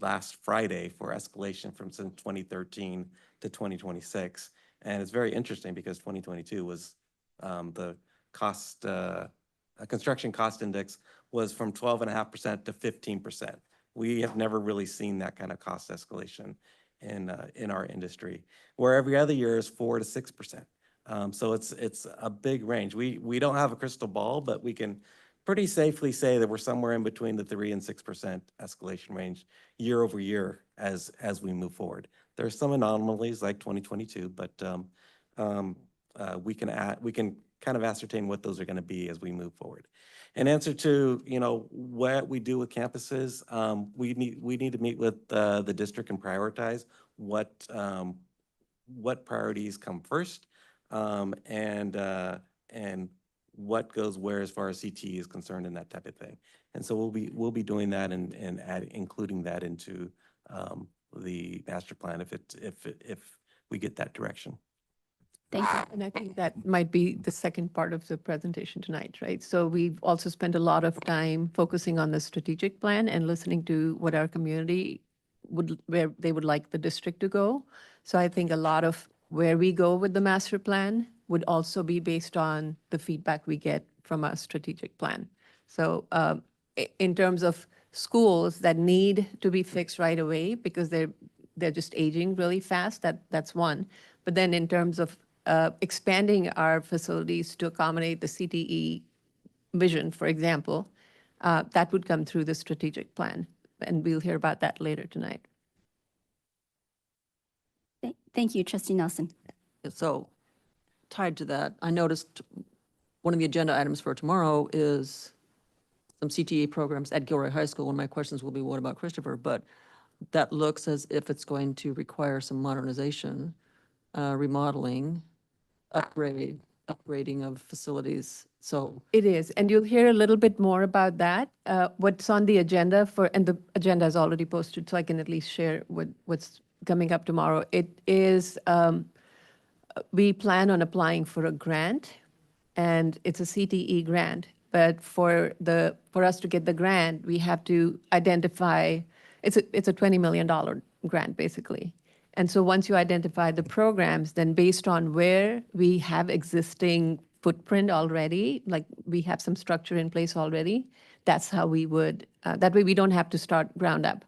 last Friday for escalation from since 2013 to 2026. And it's very interesting because 2022 was the cost, construction cost index was from 12.5% to 15%. We have never really seen that kind of cost escalation in our industry, where every other year is 4 to 6%. So it's a big range. We don't have a crystal ball, but we can pretty safely say that we're somewhere in between the 3 and 6% escalation range year over year as we move forward. There are some anomalies like 2022, but we can kind of ascertain what those are going to be as we move forward. In answer to, what we do with campuses, we need to meet with the district and prioritize what priorities come first, and what goes where as far as CTE is concerned and that type of thing. And so we'll be doing that and including that into the master plan if we get that direction. Thank you. And I think that might be the second part of the presentation tonight, right? So we've also spent a lot of time focusing on the strategic plan and listening to what our community where they would like the district to go. So I think a lot of where we go with the master plan would also be based on the feedback we get from our strategic plan. So in terms of schools that need to be fixed right away because they're just aging really fast, that's one. But then in terms of expanding our facilities to accommodate the CTE vision, for example, that would come through the strategic plan. And we'll hear about that later tonight. Thank you, Trustee Nelson. So tied to that, I noticed one of the agenda items for tomorrow is some CTA programs at Gilroy High School. One of my questions will be, what about Christopher? But that looks as if it's going to require some modernization, remodeling, upgrading of facilities. So It is, and you'll hear a little bit more about that. What's on the agenda and the agenda is already posted, so I can at least share what's coming up tomorrow. It is, we plan on applying for a grant, and it's a CTE grant. But for us to get the grant, we have to identify, it's a $20 million grant, basically. And so once you identify the programs, then based on where we have existing footprint already, like we have some structure in place already, that's how we would, that way we don't have to start ground up.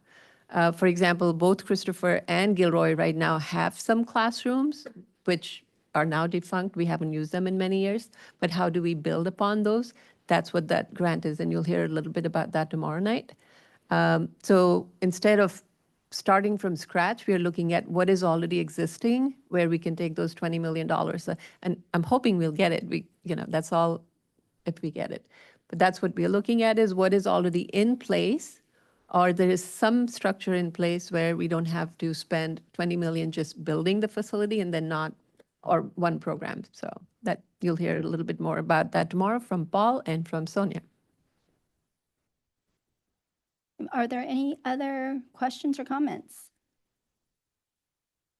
For example, both Christopher and Gilroy right now have some classrooms, which are now defunct. We haven't used them in many years. But how do we build upon those? That's what that grant is, and you'll hear a little bit about that tomorrow night. So instead of starting from scratch, we are looking at what is already existing, where we can take those $20 million. And I'm hoping we'll get it. That's all if we get it. But that's what we're looking at, is what is already in place, or there is some structure in place where we don't have to spend $20 million just building the facility and then not or one program. So that you'll hear a little bit more about that tomorrow from Paul and from Sonia. Are there any other questions or comments?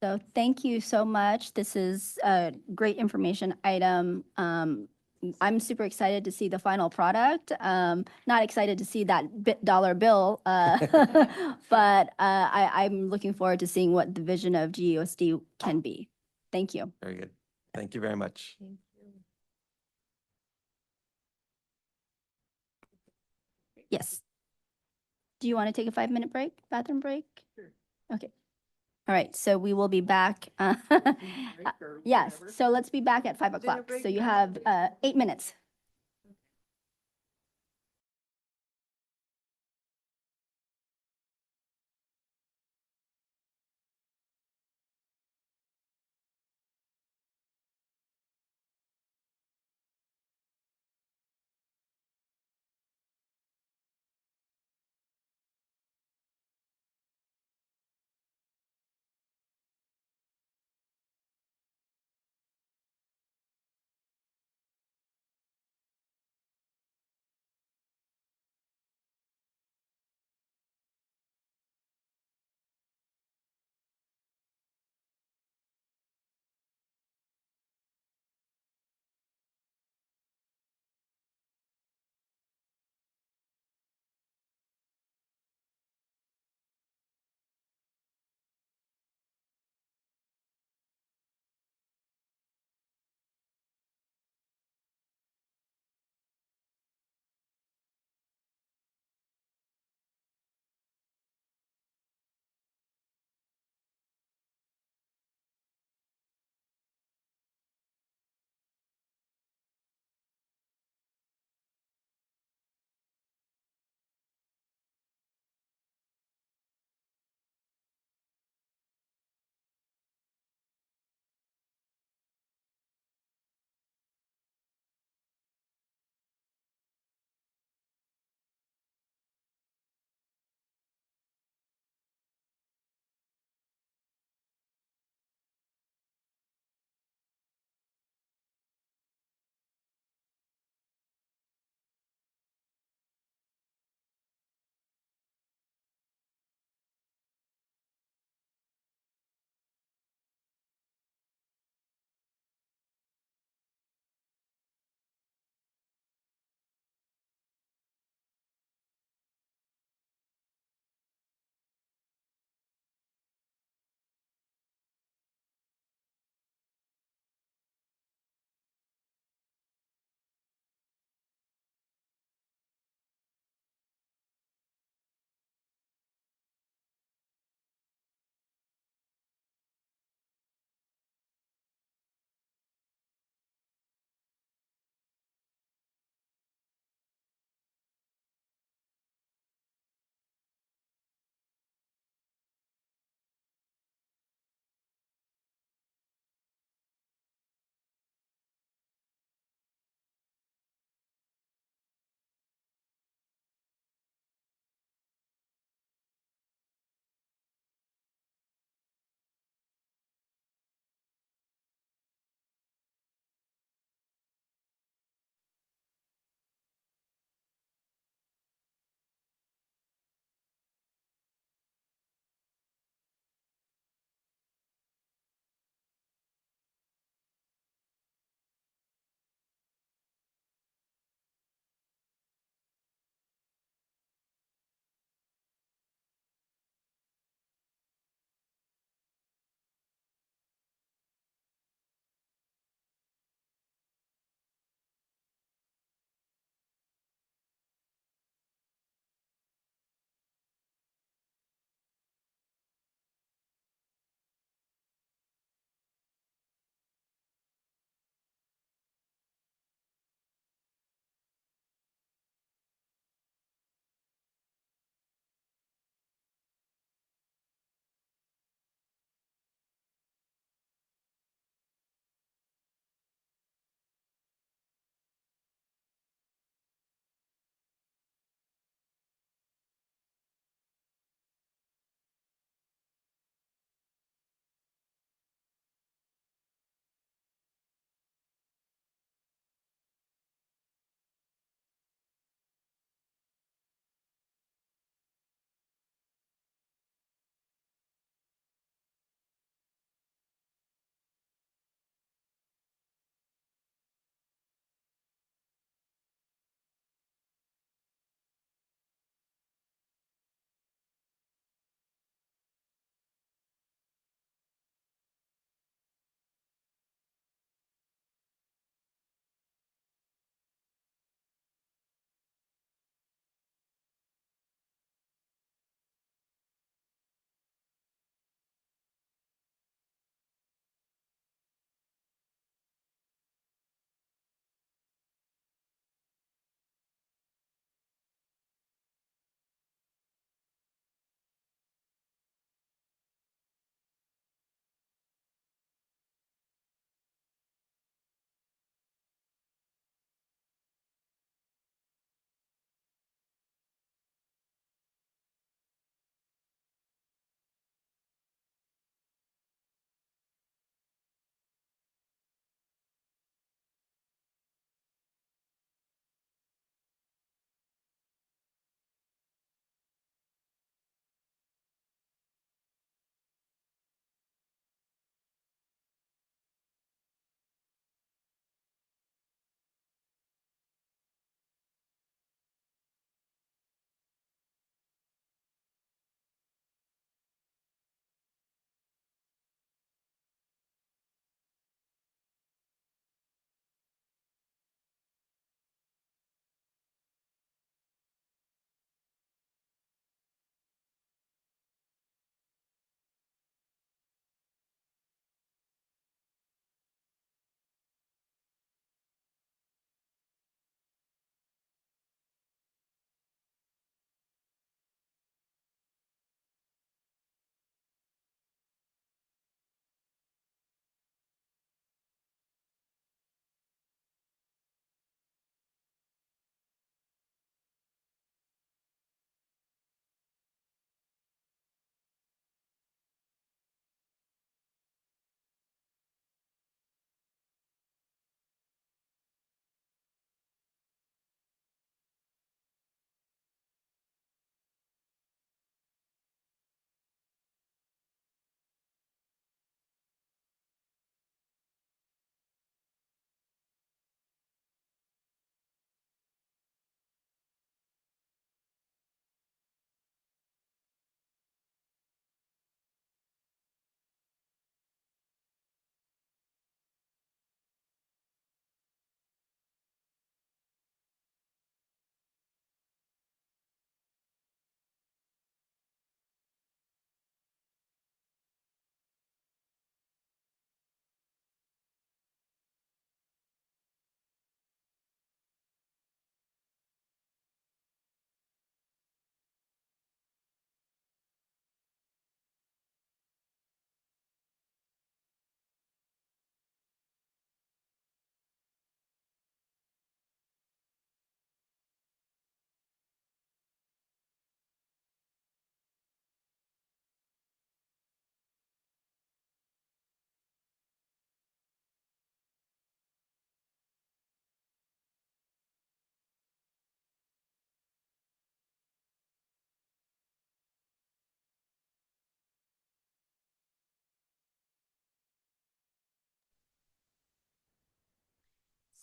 So thank you so much. This is a great information item. I'm super excited to see the final product. Not excited to see that dollar bill, but I'm looking forward to seeing what the vision of GUSD can be. Thank you. Very good. Thank you very much. Yes. Do you want to take a 5-minute break, bathroom break? Sure. Okay. All right, so we will be back. Yes, so let's be back at 5 o'clock. So you have 8 minutes.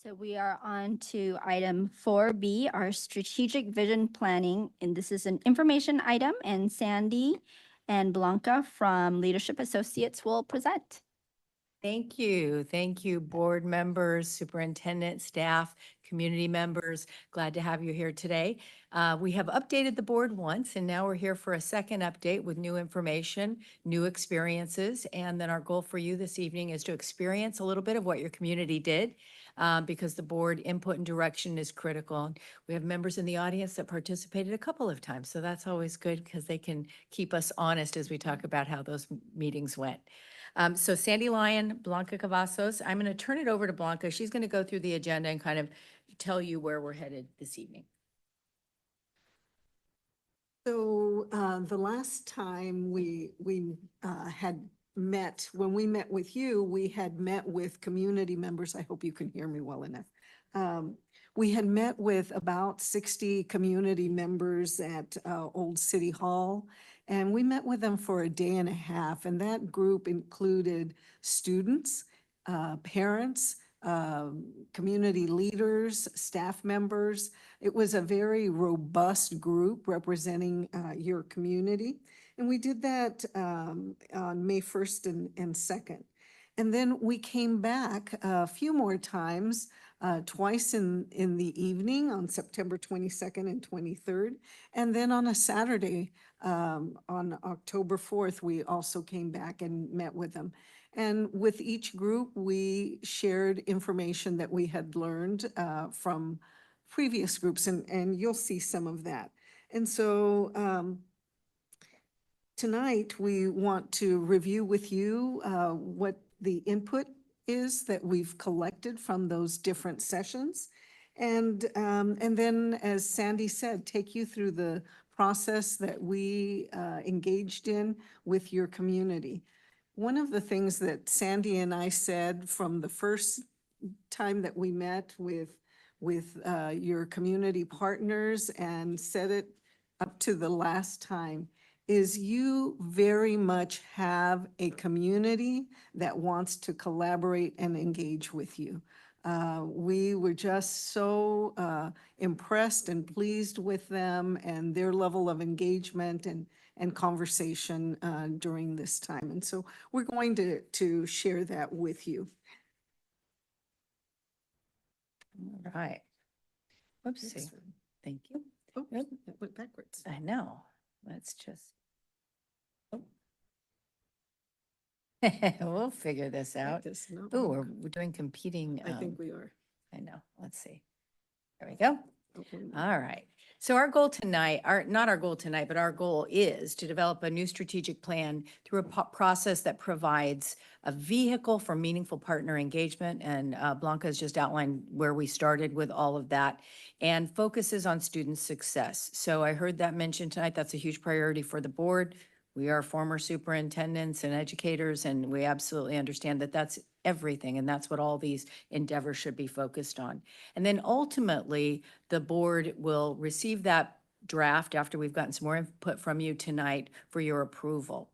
So we are on to item 4B, our strategic vision planning. And this is an information item, and Sandy and Blanca from Leadership Associates will present. Thank you, board members, superintendent, staff, community members. Glad to have you here today. We have updated the board once, and now we're here for a second update with new information, new experiences. And then our goal for you this evening is to experience a little bit of what your community did, because the board input and direction is critical. And we have members in the audience that participated a couple of times, so that's always good because they can keep us honest as we talk about how those meetings went. So Sandy Lyon, Blanca Cavazos, I'm going to turn it over to Blanca. She's going to go through the agenda and kind of tell you where we're headed this evening. So the last time we had met, when we met with you, we had met with community members. I hope you can hear me well enough. We had met with about 60 community members at Old City Hall, and we met with them for a day and a half. And that group included students, parents, community leaders, staff members. It was a very robust group representing your community. And we did that on May 1st and 2nd. And then we came back a few more times, twice in the evening on September 22nd and 23rd. And then on a Saturday, on October 4th, we also came back and met with them. And with each group, we shared information that we had learned from previous groups, and you'll see some of that. And so tonight, we want to review with you what the input is that we've collected from those different sessions. And then, as Sandy said, take you through the process that we engaged in with your community. One of the things that Sandy and I said from the first time that we met with your community partners and said it up to the last time is you very much have a community that wants to collaborate and engage with you. We were just so impressed and pleased with them and their level of engagement and conversation during this time. And so we're going to share that with you. All right. Whoopsie. Thank you. Oh, Yep. that went backwards. I know. Let's just. Oh. We'll figure this out. Practice, no? Oh, we're doing competing. I think we are. I know. Let's see. There we go. Okay. All right. So our goal tonight, not our goal tonight, but our goal is to develop a new strategic plan through a process that provides a vehicle for meaningful partner engagement. And Blanca has just outlined where we started with all of that and focuses on student success. So I heard that mentioned tonight. That's a huge priority for the board. We are former superintendents and educators, and we absolutely understand that that's everything, and that's what all these endeavors should be focused on. And then ultimately, the board will receive that draft after we've gotten some more input from you tonight for your approval.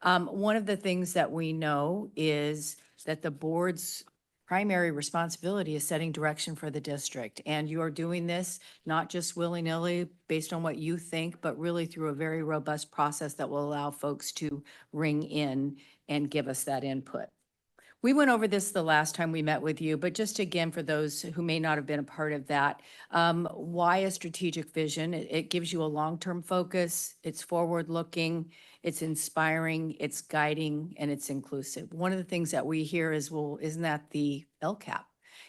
One of the things that we know is that the board's primary responsibility is setting direction for the district. And you are doing this not just willy-nilly based on what you think, but really through a very robust process that will allow folks to ring in and give us that input. We went over this the last time we met with you, but just again, for those who may not have been a part of that, why a strategic vision? It gives you a long-term focus, it's forward-looking, it's inspiring, it's guiding, and it's inclusive. One of the things that we hear is, well, isn't that the LCAP?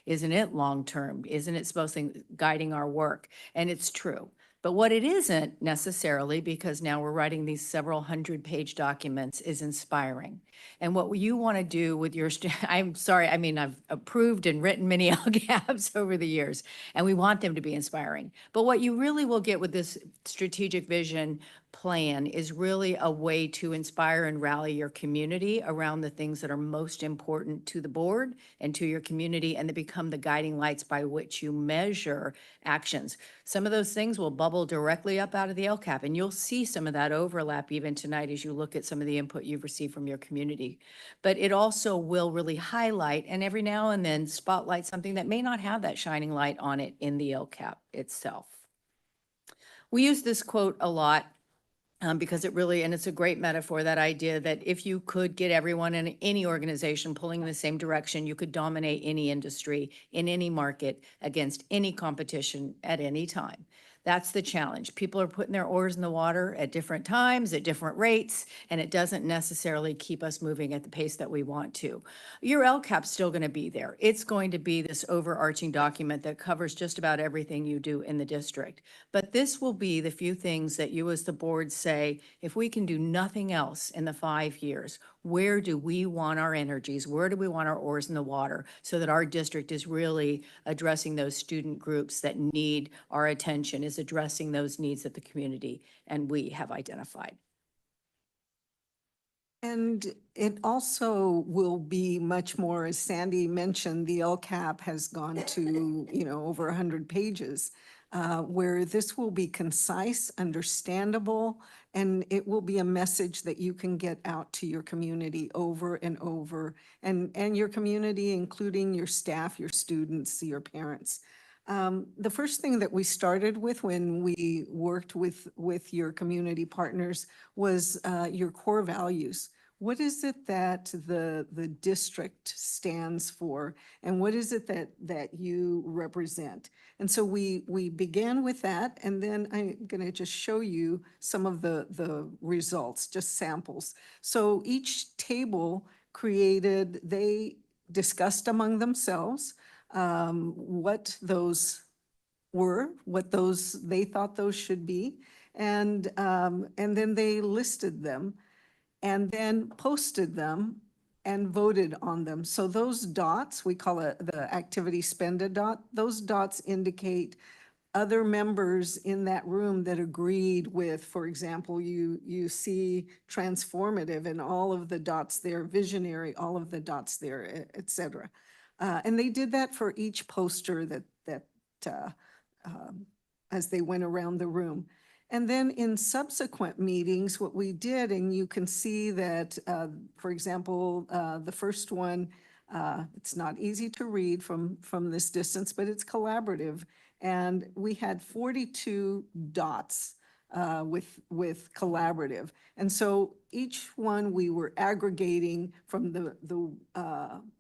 Isn't it long-term? Isn't it supposed to be guiding our work? And it's true. But what it isn't necessarily, because now we're writing these several 100-page documents, is inspiring. And what you want to do with your, I'm sorry, I mean, I've approved and written many LCAPs over the years, and we want them to be inspiring. But what you really will get with this strategic vision plan is really a way to inspire and rally your community around the things that are most important to the board and to your community, and they become the guiding lights by which you measure actions. Some of those things will bubble directly up out of the LCAP, and you'll see some of that overlap even tonight as you look at some of the input you've received from your community. But it also will really highlight and every now and then spotlight something that may not have that shining light on it in the LCAP itself. We use this quote a lot because it really, and it's a great metaphor, that idea that if you could get everyone in any organization pulling in the same direction, you could dominate any industry in any market against any competition at any time. That's the challenge. People are putting their oars in the water at different times, at different rates, and it doesn't necessarily keep us moving at the pace that we want to. Your LCAP's still going to be there. It's going to be this overarching document that covers just about everything you do in the district. But this will be the few things that you as the board say, if we can do nothing else in the 5 years, where do we want our energies? Where do we want our oars in the water so that our district is really addressing those student groups that need our attention, is addressing those needs that the community and we have identified? And it also will be much more, as Sandy mentioned, the LCAP has gone to, over 100 pages, where this will be concise, understandable, and it will be a message that you can get out to your community over and over, and your community, including your staff, your students, your parents. The first thing that we started with when we worked with your community partners was your core values. What is it that the district stands for, and what is it that you represent? And so we began with that, and then I'm going to just show you some of the results, just samples. So each table they discussed among themselves what those were, what they thought those should be, and then they listed them and then posted them and voted on them. So those dots, we call it the activity spend a dot, those dots indicate other members in that room that agreed with, for example, you see transformative and all of the dots there, visionary, all of the dots there, et cetera. And they did that for each poster that as they went around the room. And then in subsequent meetings, what we did, and you can see that, for example, the first one, it's not easy to read from this distance, but it's collaborative. And we had 42 dots with collaborative. And so each one we were aggregating from the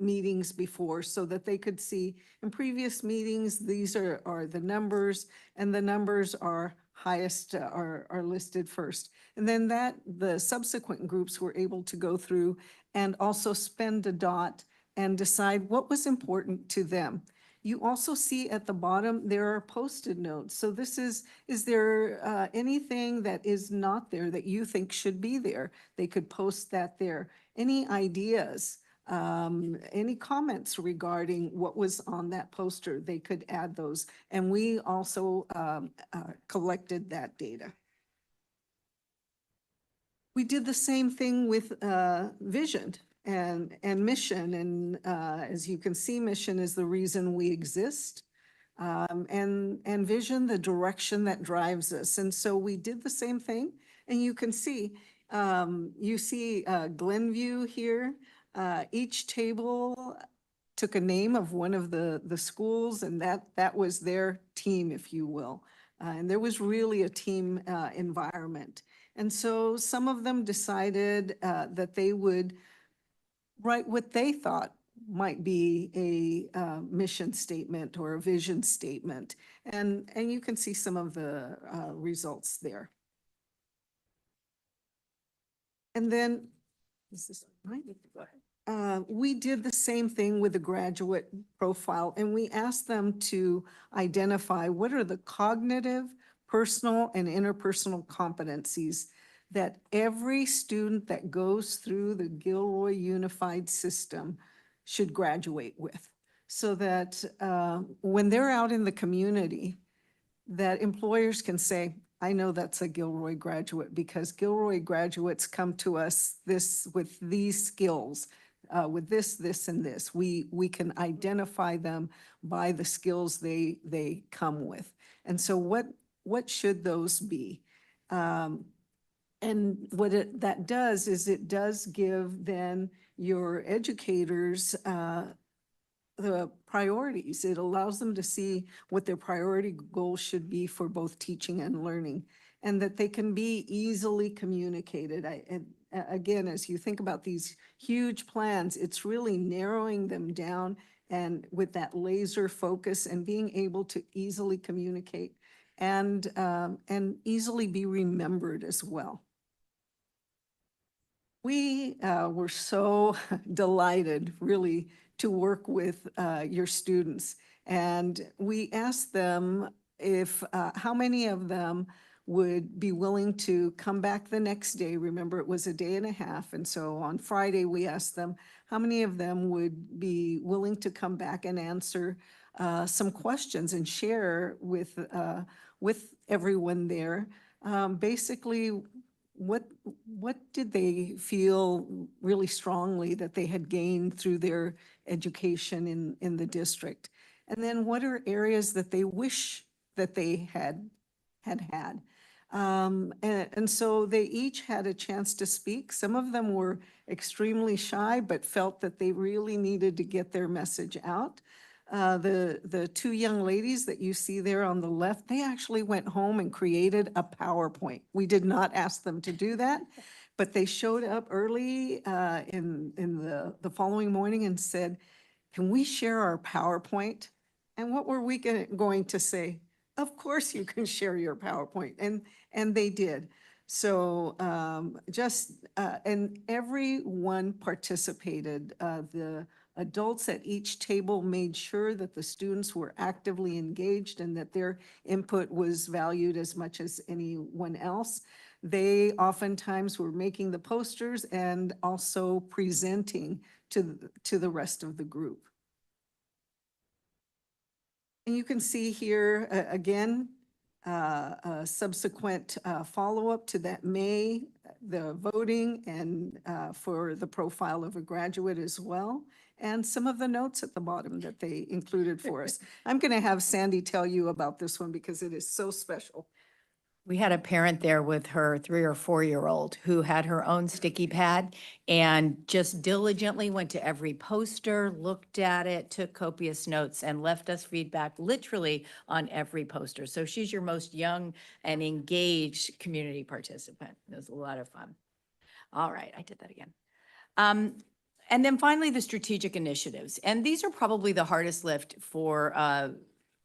meetings before so that they could see in previous meetings, these are the numbers, and the numbers are highest are listed first. And then the subsequent groups were able to go through and also spend a dot and decide what was important to them. You also see at the bottom, there are Post-it notes. So this is there anything that is not there that you think should be there? They could post that there. Any ideas? Any comments regarding what was on that poster, they could add those. And we also collected that data. We did the same thing with vision and mission. And as you can see, mission is the reason we exist. And vision, the direction that drives us. And so we did the same thing. And you can see, you see Glenview here. Each table took a name of one of the schools, and that was their team, if you will. And there was really a team environment. And so some of them decided that they would write what they thought might be a mission statement or a vision statement. And you can see some of the results there. And then, is this right? Go ahead. We did the same thing with the graduate profile, and we asked them to identify what are the cognitive, personal, and interpersonal competencies that every student that goes through the Gilroy Unified System should graduate with, so that when they're out in the community, that employers can say, I know that's a Gilroy graduate because Gilroy graduates come to us with these skills, with this, and this. We can identify them by the skills they come with. And so what should those be? And what that does is it does give then your educators the priorities. It allows them to see what their priority goals should be for both teaching and learning, and that they can be easily communicated. Again, as you think about these huge plans, it's really narrowing them down and with that laser focus and being able to easily communicate and easily be remembered as well. We were so delighted, really, to work with your students. And we asked them if, how many of them would be willing to come back the next day. Remember, it was a day and a half. And so on Friday, we asked them how many of them would be willing to come back and answer some questions and share with everyone there. Basically, what did they feel really strongly that they had gained through their education in the district? And then what are areas that they wish that they had. And so they each had a chance to speak. Some of them were extremely shy, but felt that they really needed to get their message out. The two young ladies that you see there on the left, they actually went home and created a PowerPoint. We did not ask them to do that, but they showed up early in the following morning and said, can we share our PowerPoint? And what were we going to say? Of course you can share your PowerPoint. And they did. So and everyone participated. The adults at each table made sure that the students were actively engaged and that their input was valued as much as anyone else. They oftentimes were making the posters and also presenting to the rest of the group. And you can see here, again, a subsequent follow-up to that May, the voting and for the profile of a graduate as well, and some of the notes at the bottom that they included for us. I'm going to have Sandy tell you about this one because it is so special. We had a parent there with her 3 or 4-year-old who had her own sticky pad and just diligently went to every poster, looked at it, took copious notes, and left us feedback literally on every poster. So she's your most young and engaged community participant. It was a lot of fun. All right, I did that again. And then finally, the strategic initiatives. And these are probably the hardest lift for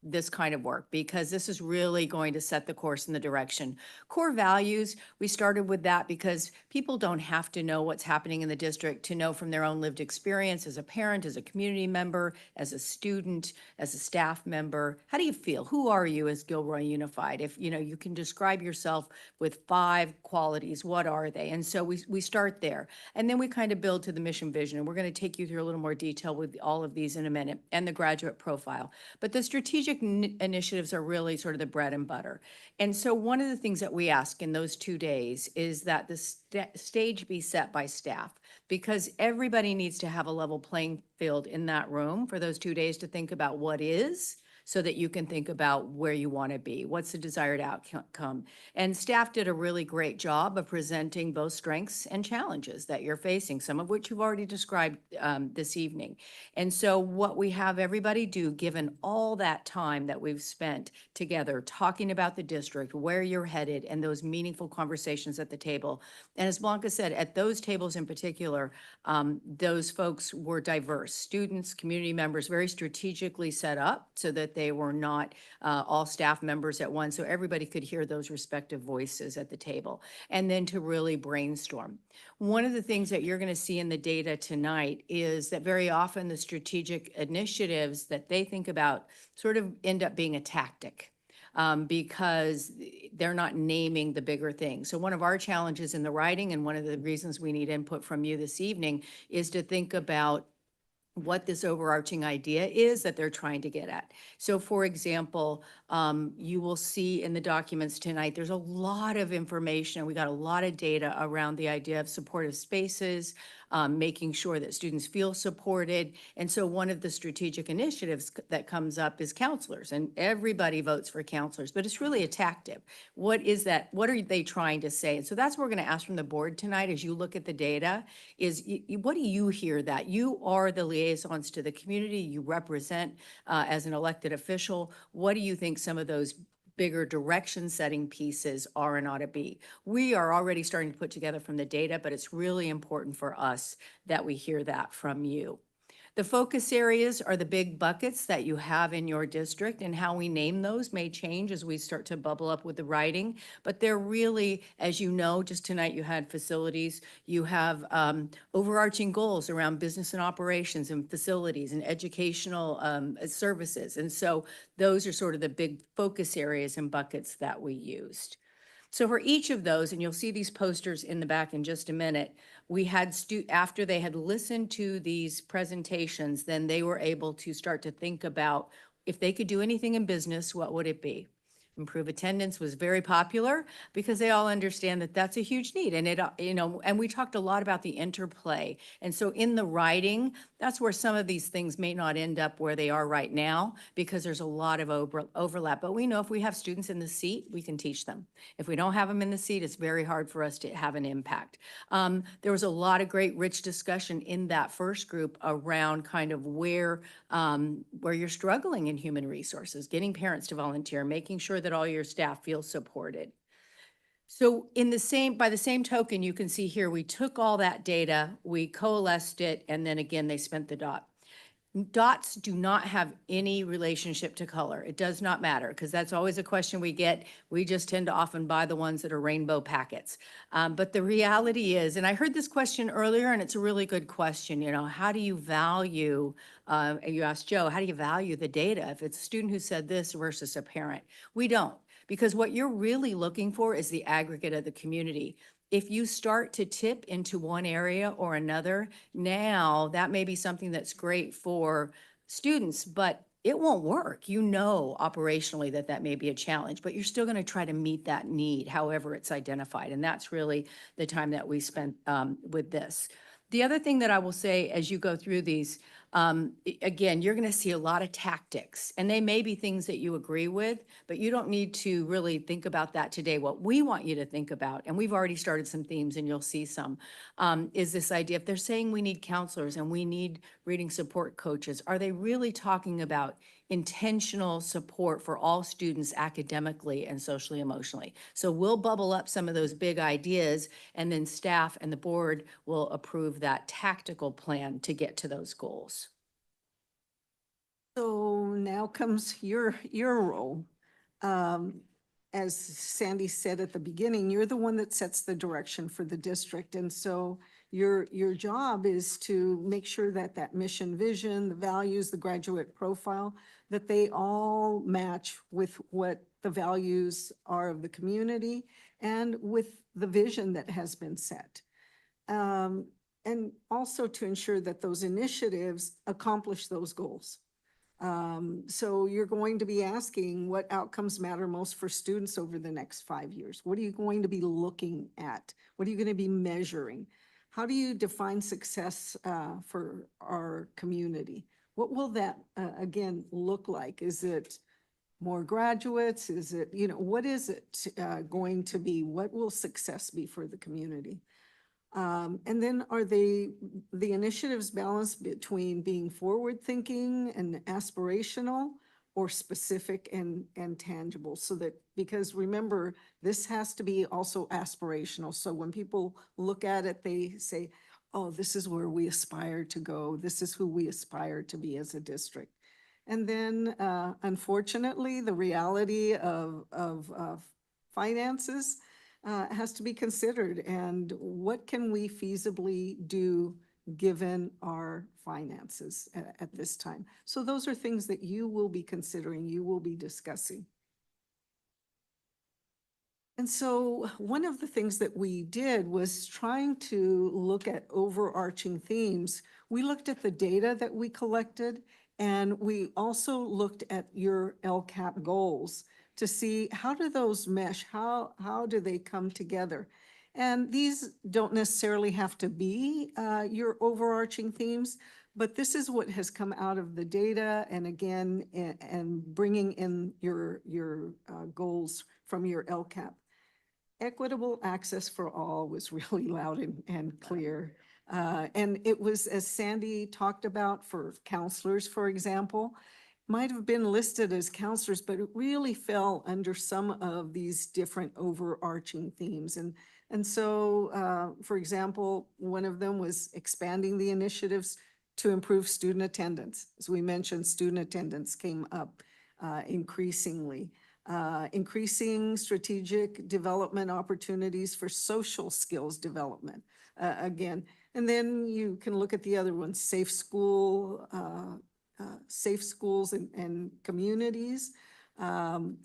this kind of work, because this is really going to set the course and the direction. Core values, we started with that because people don't have to know what's happening in the district to know from their own lived experience as a parent, as a community member, as a student, as a staff member. How do you feel? Who are you as Gilroy Unified? If you can describe yourself with 5 qualities, what are they? And so we start there. And then we kind of build to the mission vision. And we're going to take you through a little more detail with all of these in a minute, and the graduate profile. But the strategic initiatives are really sort of the bread and butter. And so one of the things that we ask in those 2 days is that the stage be set by staff, because everybody needs to have a level playing field in that room for those 2 days to think about what is, so that you can think about where you want to be, what's the desired outcome. And staff did a really great job of presenting both strengths and challenges that you're facing, some of which you've already described this evening. And so what we have everybody do, given all that time that we've spent together talking about the district, where you're headed, and those meaningful conversations at the table. And as Blanca said, at those tables in particular, those folks were diverse, students, community members, very strategically set up so that they were not all staff members at once, so everybody could hear those respective voices at the table, and then to really brainstorm. One of the things that you're going to see in the data tonight is that very often the strategic initiatives that they think about sort of end up being a tactic. Because they're not naming the bigger thing. So one of our challenges in the writing, and one of the reasons we need input from you this evening, is to think about what this overarching idea is that they're trying to get at. So for example, you will see in the documents tonight, there's a lot of information. We got a lot of data around the idea of supportive spaces, making sure that students feel supported. And so one of the strategic initiatives that comes up is counselors, and everybody votes for counselors, but it's really a tactic. What is that? What are they trying to say? And so that's what we're going to ask from the board tonight as you look at the data is what do you hear that? You are the liaisons to the community. You represent as an elected official. What do you think some of those bigger direction setting pieces are and ought to be? We are already starting to put together from the data, but it's really important for us that we hear that from you. The focus areas are the big buckets that you have in your district, and how we name those may change as we start to bubble up with the writing, but they're really, as you know, just tonight you had facilities, you have overarching goals around business and operations and facilities and educational services. And so those are sort of the big focus areas and buckets that we used. So for each of those, and you'll see these posters in the back in just a minute, we had after they had listened to these presentations, then they were able to start to think about if they could do anything in business, what would it be? Improve attendance was very popular because they all understand that that's a huge need. And it, and we talked a lot about the interplay. And so in the writing, that's where some of these things may not end up where they are right now because there's a lot of overlap. But we know if we have students in the seat, we can teach them. If we don't have them in the seat, it's very hard for us to have an impact. There was a lot of great rich discussion in that first group around kind of where you're struggling in human resources, getting parents to volunteer, making sure that all your staff feel supported. So by the same token, you can see here, we took all that data, we coalesced it, and then again, they spent the dot. Dots do not have any relationship to color. It does not matter, because that's always a question we get. We just tend to often buy the ones that are rainbow packets. But the reality is, and I heard this question earlier, and it's a really good question, how do you value, you asked Joe, how do you value the data if it's a student who said this versus a parent? We don't, because what you're really looking for is the aggregate of the community. If you start to tip into one area or another, now that may be something that's great for students, but it won't work. Operationally that may be a challenge, but you're still going to try to meet that need, however it's identified. And that's really the time that we spent with this. The other thing that I will say as you go through these, again, you're going to see a lot of tactics, and they may be things that you agree with, but you don't need to really think about that today. What we want you to think about, and we've already started some themes and you'll see some, is this idea, if they're saying we need counselors and we need reading support coaches, are they really talking about intentional support for all students academically and socially emotionally? So we'll bubble up some of those big ideas, and then staff and the board will approve that tactical plan to get to those goals. So now comes your role. As Sandy said at the beginning, you're the one that sets the direction for the district. And so your job is to make sure that that mission vision, the values, the graduate profile, that they all match with what the values are of the community and with the vision that has been set. And also to ensure that those initiatives accomplish those goals. So you're going to be asking what outcomes matter most for students over the next 5 years. What are you going to be looking at? What are you going to be measuring? How do you define success for our community? What will that, again, look like? Is it more graduates? Is it, what is it going to be? What will success be for the community? And then are the initiatives balanced between being forward-thinking and aspirational, or specific and tangible? So that, because remember, this has to be also aspirational. So when people look at it, they say, oh, this is where we aspire to go. This is who we aspire to be as a district. And then, unfortunately, the reality of finances has to be considered, and what can we feasibly do given our finances at this time? So those are things that you will be considering, you will be discussing. And so one of the things that we did was trying to look at overarching themes. We looked at the data that we collected, and we also looked at your LCAP goals to see how do those mesh, how do they come together? And these don't necessarily have to be your overarching themes, but this is what has come out of the data, and again, and bringing in your goals from your LCAP. Equitable access for all was really loud and clear. And it was, as Sandy talked about, for counselors, for example, might have been listed as counselors, but it really fell under some of these different overarching themes. And so, for example, one of them was expanding the initiatives to improve student attendance. As we mentioned, student attendance came up increasingly. Increasing strategic development opportunities for social skills development, again. And then you can look at the other ones, safe schools and communities,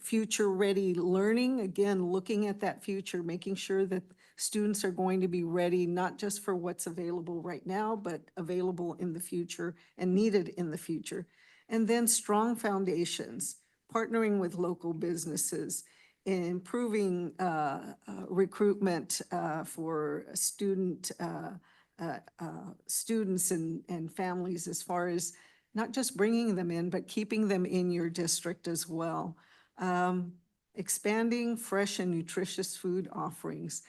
future-ready learning, again, looking at that future, making sure that students are going to be ready, not just for what's available right now, but available in the future and needed in the future. And then strong foundations, partnering with local businesses, improving recruitment for students and families, as far as not just bringing them in, but keeping them in your district as well. Expanding fresh and nutritious food offerings.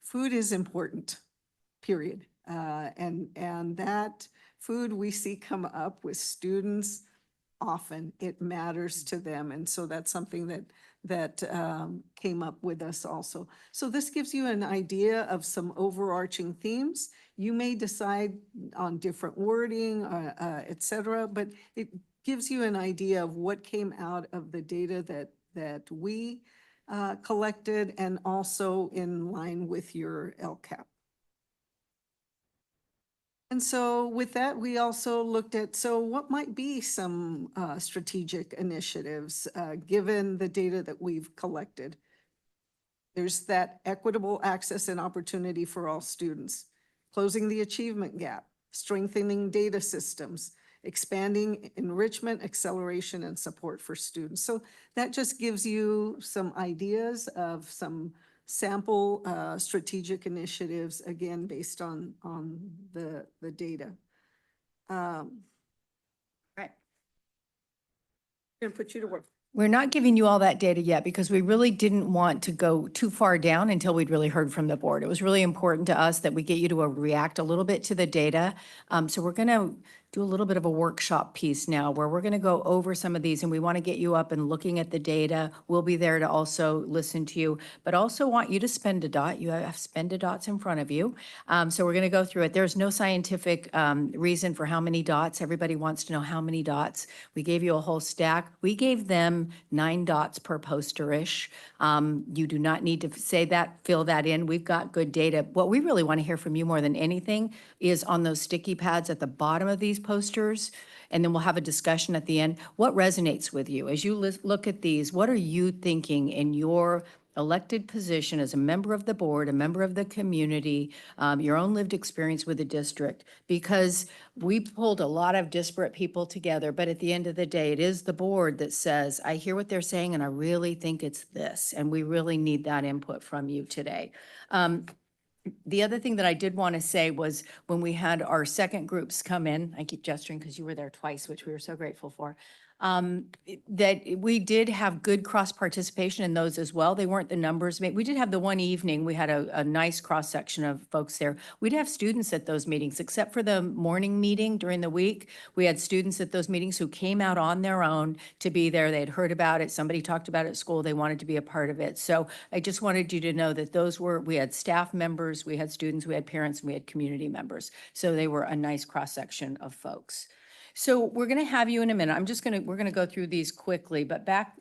Food is important, period. And that food we see come up with students often. It matters to them. And so that's something that came up with us also. So this gives you an idea of some overarching themes. You may decide on different wording, et cetera, but it gives you an idea of what came out of the data that we collected, and also in line with your LCAP. And so with that, we also looked at, so what might be some strategic initiatives given the data that we've collected? There's that equitable access and opportunity for all students, closing the achievement gap, strengthening data systems, expanding enrichment, acceleration, and support for students. So that just gives you some ideas of some sample strategic initiatives, again, based on the data. Right. Gonna put you to work. We're not giving you all that data yet because we really didn't want to go too far down until we'd really heard from the board. It was really important to us that we get you to react a little bit to the data. So we're going to do a little bit of a workshop piece now where we're going to go over some of these, and we want to get you up and looking at the data. We'll be there to also listen to you, but also want you to spend a dot. You have spend a dots in front of you. So we're going to go through it. There's no scientific reason for how many dots. Everybody wants to know how many dots. We gave you a whole stack. We gave them 9 dots per poster-ish. You do not need to say that, fill that in. We've got good data. What we really want to hear from you more than anything is on those sticky pads at the bottom of these posters, and then we'll have a discussion at the end. What resonates with you? As you look at these, what are you thinking in your elected position as a member of the board, a member of the community, your own lived experience with the district? Because we pulled a lot of disparate people together, but at the end of the day, it is the board that says, I hear what they're saying and I really think it's this, and we really need that input from you today. The other thing that I did want to say was when we had our second groups come in, I keep gesturing because you were there twice, which we were so grateful for, that we did have good cross-participation in those as well. They weren't the numbers. We did have the one evening, we had a nice cross-section of folks there. We'd have students at those meetings, except for the morning meeting during the week. We had students at those meetings who came out on their own to be there. They had heard about it. Somebody talked about it at school. They wanted to be a part of it. So I just wanted you to know that we had staff members, we had students, we had parents, and we had community members. So they were a nice cross-section of folks. So we're going to have you in a minute. We're going to go through these quickly, but back,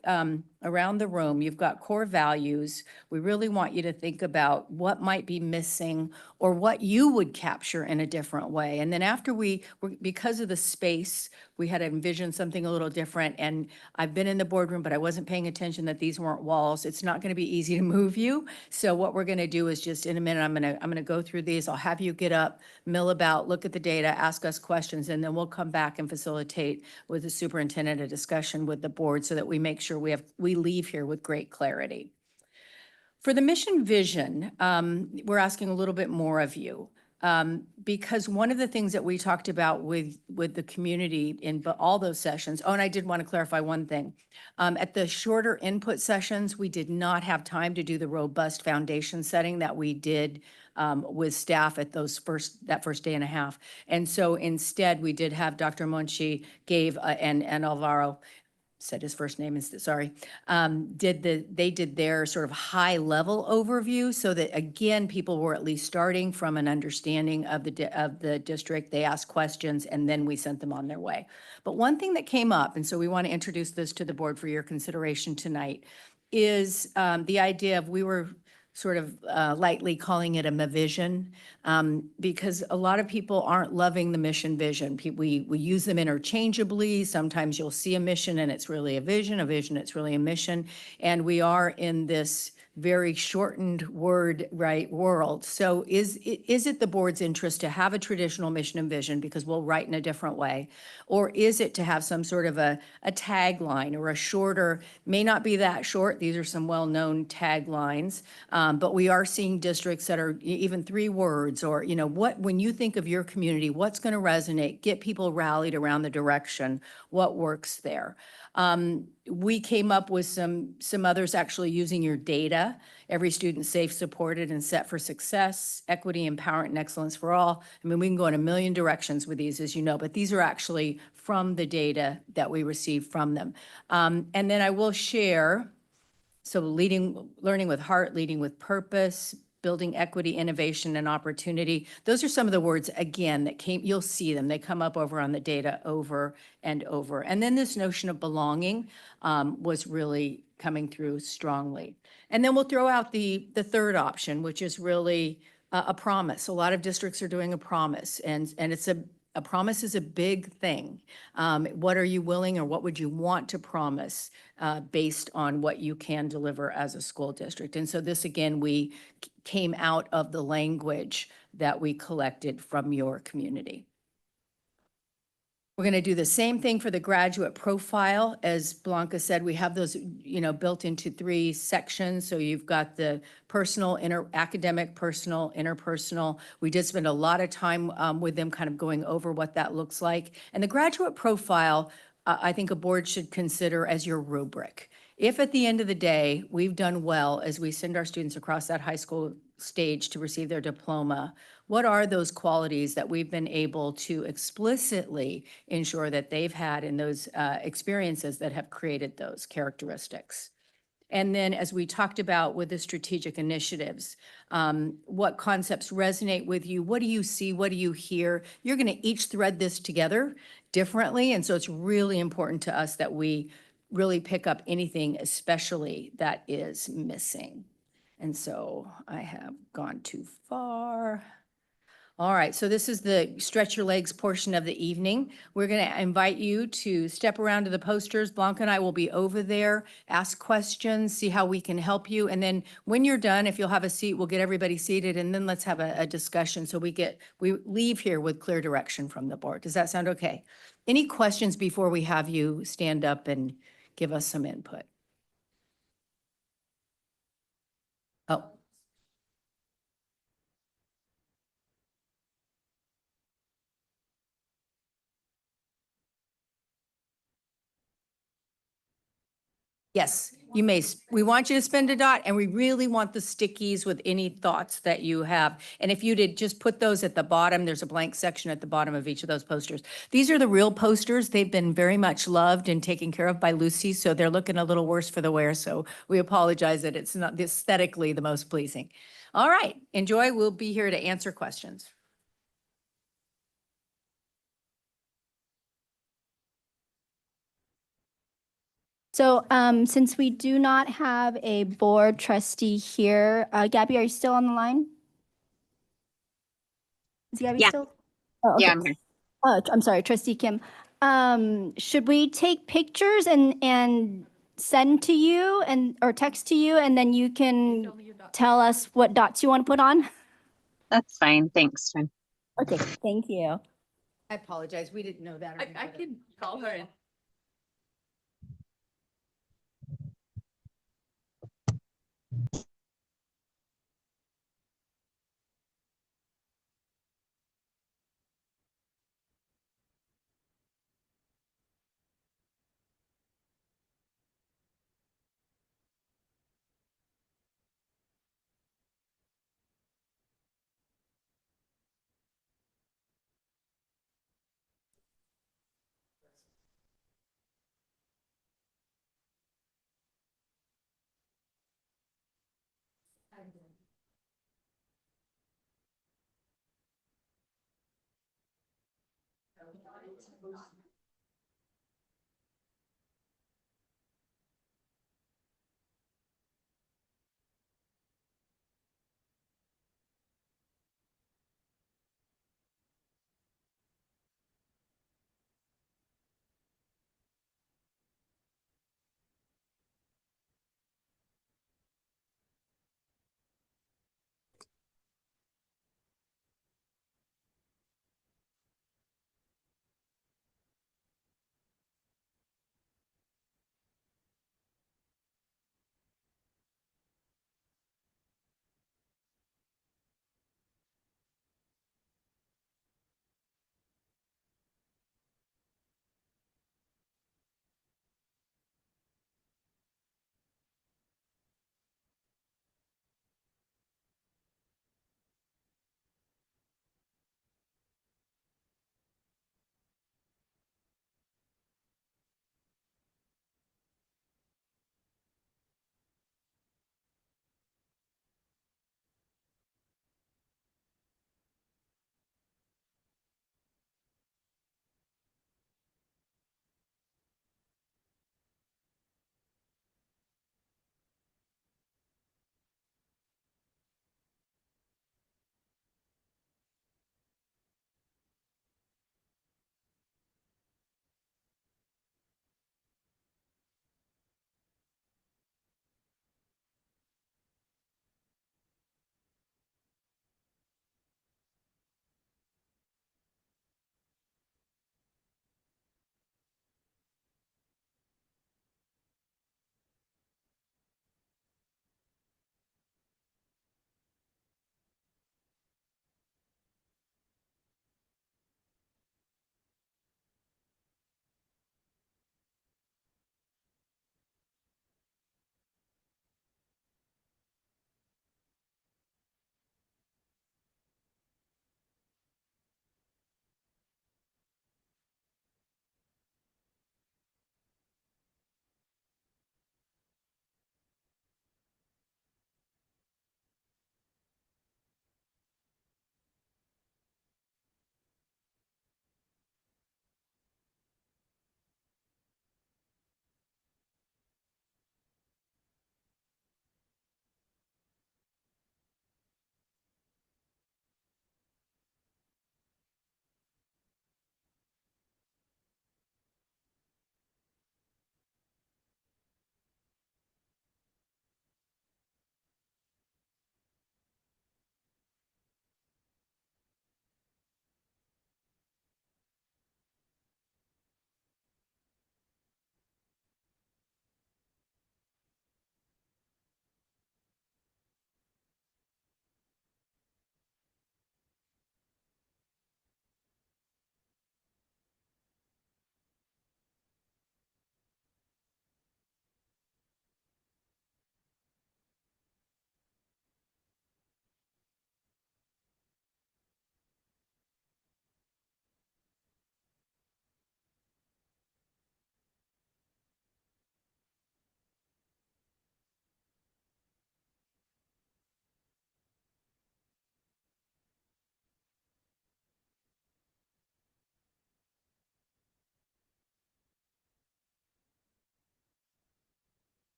around the room. You've got core values. We really want you to think about what might be missing or what you would capture in a different way. And then after because of the space, we had envisioned something a little different. And I've been in the boardroom, but I wasn't paying attention that these weren't walls. It's not going to be easy to move you. So what we're going to do is just in a minute, I'm going to go through these. I'll have you get up, mill about, look at the data, ask us questions, and then we'll come back and facilitate with the superintendent a discussion with the board so that we make sure we leave here with great clarity. For the mission vision, we're asking a little bit more of you. Because one of the things that we talked about with the community in all those sessions, oh, and I did want to clarify one thing. At the shorter input sessions, we did not have time to do the robust foundation setting that we did with staff at that first day and a half. And so instead, we did have Dr. Monchi and Alvaro, said his first name is, sorry, they did their sort of high level overview so that again, people were at least starting from an understanding of the district. They asked questions and then we sent them on their way. But one thing that came up, and so we want to introduce this to the board for your consideration tonight, is the idea of we were sort of lightly calling it a vision, because a lot of people aren't loving the mission vision. We use them interchangeably. Sometimes you'll see a mission and it's really a vision, it's really a mission. And we are in this very shortened word, right, world. So is it the board's interest to have a traditional mission and vision because we'll write in a different way? Or is it to have some sort of a tagline or a shorter, may not be that short, these are some well-known taglines, but we are seeing districts that are even 3 words or, when you think of your community, what's going to resonate, get people rallied around the direction, what works there? We came up with some others actually using your data. Every student safe, supported, and set for success, equity, empowerment, and excellence for all. I mean, we can go in a million directions with these, as you know, but these are actually from the data that we received from them. And then I will share, so learning with heart, leading with purpose, building equity, innovation, and opportunity. Those are some of the words, again, that you'll see them. They come up over on the data over and over. And then this notion of belonging was really coming through strongly. And then we'll throw out the third option, which is really a promise. A lot of districts are doing a promise, and it's a promise is a big thing. What are you willing or what would you want to promise based on what you can deliver as a school district? And so this, again, we came out of the language that we collected from your community. We're going to do the same thing for the graduate profile. As Blanca said, we have those, built into 3 sections. So you've got the personal, academic, personal, interpersonal. We did spend a lot of time with them kind of going over what that looks like. And the graduate profile, I think a board should consider as your rubric. If at the end of the day, we've done well as we send our students across that high school stage to receive their diploma, what are those qualities that we've been able to explicitly ensure that they've had in those experiences that have created those characteristics? And then as we talked about with the strategic initiatives, what concepts resonate with you? What do you see? What do you hear? You're going to each thread this together differently. And so it's really important to us that we really pick up anything, especially that is missing. And so I have gone too far. All right, so this is the stretch your legs portion of the evening. We're going to invite you to step around to the posters. Blanca and I will be over there, ask questions, see how we can help you. And then when you're done, if you'll have a seat, we'll get everybody seated and then let's have a discussion so we leave here with clear direction from the board. Does that sound okay? Any questions before we have you stand up and give us some input? Oh. Yes, you may. We want you to spend a dot and we really want the stickies with any thoughts that you have. And if you did, just put those at the bottom. There's a blank section at the bottom of each of those posters. These are the real posters. They've been very much loved and taken care of by Lucy, so they're looking a little worse for the wear. So we apologize that it's not aesthetically the most pleasing. All right, enjoy. We'll be here to answer questions. So since we do not have a board trustee here, Gabby, are you still on the line? Is Gabby Yeah. still? Oh, Yeah, okay. I'm here. I'm sorry, trustee Kim. Should we take pictures and send to you or text to you, and then you can tell us what dots you want to put on? That's fine. Thanks, Jen. Okay, thank you. I apologize. We didn't know that. I can call her and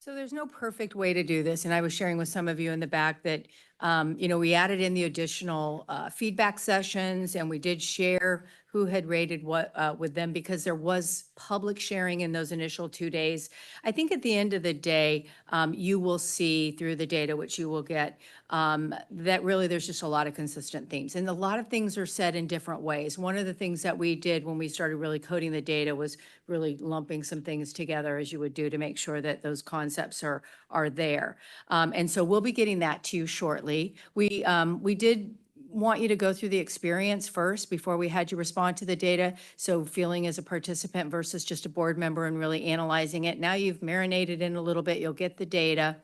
So there's no perfect way to do this, and I was sharing with some of you in the back that, we added in the additional feedback sessions, and we did share who had rated what with them because there was public sharing in those initial 2 days. I think at the end of the day, you will see through the data, which you will get, that really there's just a lot of consistent themes. And a lot of things are said in different ways. One of the things that we did when we started really coding the data was really lumping some things together as you would do to make sure that those concepts are there. And so we'll be getting that to you shortly. We did want you to go through the experience first before we had you respond to the data. So feeling as a participant versus just a board member and really analyzing it. Now you've marinated in a little bit, you'll get the data.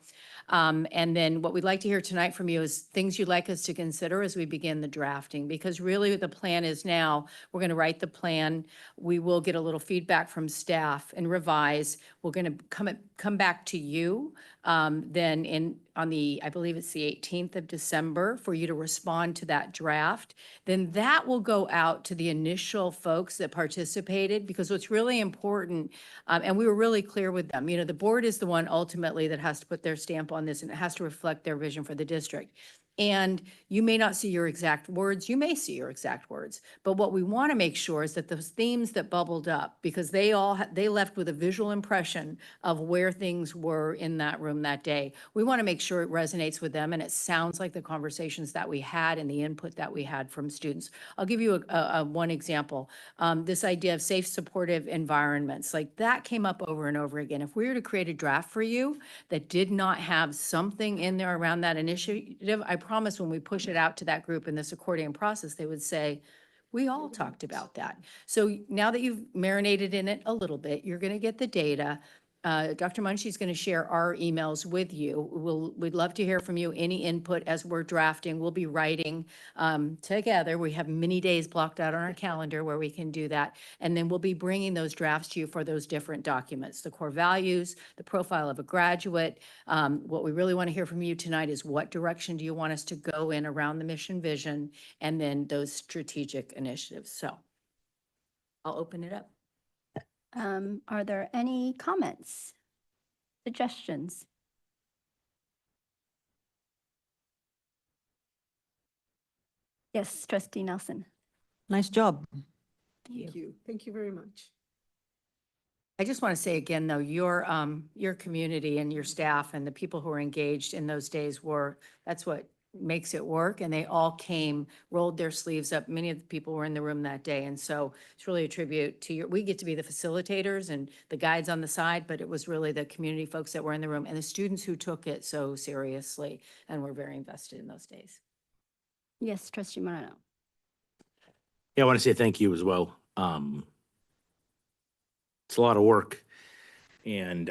And then what we'd like to hear tonight from you is things you'd like us to consider as we begin the drafting, because really the plan is now, we're going to write the plan. We will get a little feedback from staff and revise. We're going to come back to you then on the, I believe it's the 18th of December for you to respond to that draft. Then that will go out to the initial folks that participated, because what's really important, and we were really clear with them, the board is the one ultimately that has to put their stamp on this, and it has to reflect their vision for the district. And you may not see your exact words, you may see your exact words, but what we want to make sure is that those themes that bubbled up, because they left with a visual impression of where things were in that room that day. We want to make sure it resonates with them and it sounds like the conversations that we had and the input that we had from students. I'll give you one example. This idea of safe, supportive environments, like that came up over and over again. If we were to create a draft for you that did not have something in there around that initiative, I promise when we push it out to that group in this accordion process, they would say, we all talked about that. So now that you've marinated in it a little bit, you're going to get the data. Dr. Munshie's going to share our emails with you. We'd love to hear from you, any input as we're drafting. We'll be writing together. We have many days blocked out on our calendar where we can do that. And then we'll be bringing those drafts to you for those different documents, the core values, the profile of a graduate. What we really want to hear from you tonight is what direction do you want us to go in around the mission vision, and then those strategic initiatives. So I'll open it up. Are there any comments, suggestions? Yes, Trustee Nelson. Nice job. Thank you. Thank you very much. I just want to say again, though, your community and your staff and the people who are engaged in those days that's what makes it work. And they all came, rolled their sleeves up. Many of the people were in the room that day. And so it's really a tribute to we get to be the facilitators and the guides on the side, but it was really the community folks that were in the room and the students who took it so seriously and were very invested in those days. Yes, Trustee Moreno. Yeah, I want to say thank you as well. It's a lot of work, and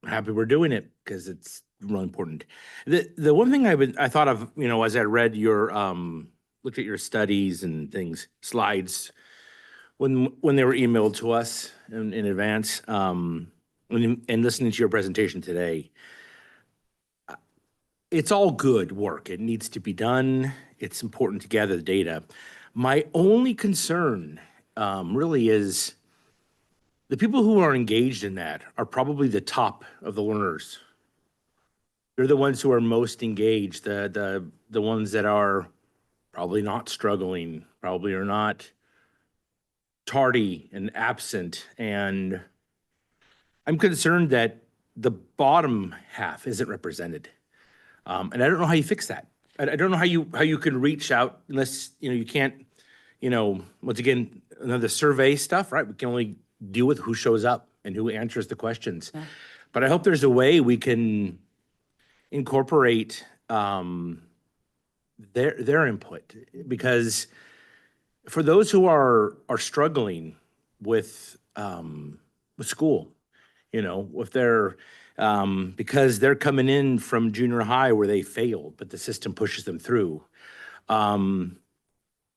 happy we're doing it because it's really important. The one thing I thought of, as I read your looked at your studies and things, slides, when they were emailed to us in advance, and listening to your presentation today, it's all good work. It needs to be done. It's important to gather the data. My only concern really is the people who are engaged in that are probably the top of the learners. They're the ones who are most engaged, the ones that are probably not struggling, probably are not tardy and absent. And I'm concerned that the bottom half isn't represented. And I don't know how you fix that. I don't know how you can reach out unless, you can't, once again, another survey stuff, right? We can only deal with who shows up and who answers the questions. Yeah. But I hope there's a way we can incorporate their input, because for those who are struggling with school, if they're because they're coming in from junior high where they failed, but the system pushes them through.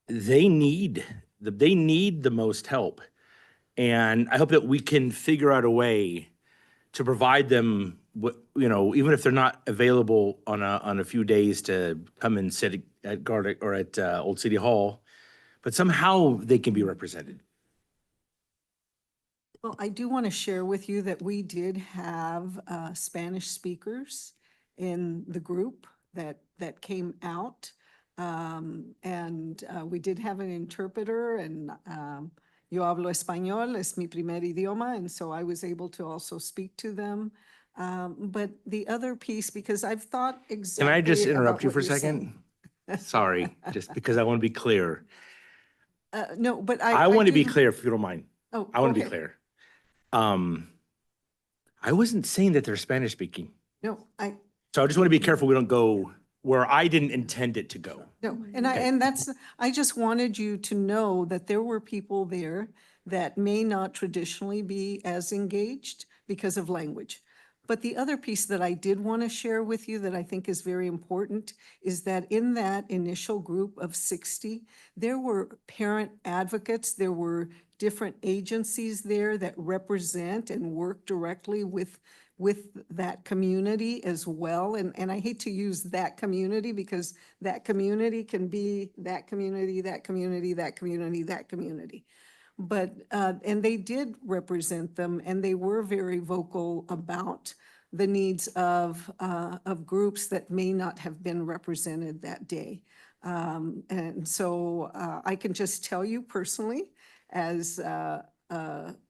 They need the most help, and I hope that we can figure out a way to provide them, even if they're not available on a few days to come and sit at Garlic or at Old City Hall, but somehow they can be represented. Well, I do want to share with you that we did have Spanish speakers in the group that came out. And we did have an interpreter, and yo hablo español, es mi primer idioma, and so I was able to also speak to them. But the other piece, because I've thought exactly. Can I just about interrupt you what for a you're second? saying. Sorry, just because I want to be clear. No, but I want to be do- clear, if you don't mind. Oh, I want to be okay. clear. I wasn't saying that they're Spanish speaking. No, So I just want to be careful we don't go where I didn't intend it to go. No, and Okay. I just wanted you to know that there were people there that may not traditionally be as engaged because of language. But the other piece that I did want to share with you that I think is very important is that in that initial group of 60, there were parent advocates, there were different agencies there that represent and work directly with that community as well. And I hate to use that community because that community can be that community, that community, that community, that community. But, and they did represent them, and they were very vocal about the needs of groups that may not have been represented that day. And so I can just tell you personally, as a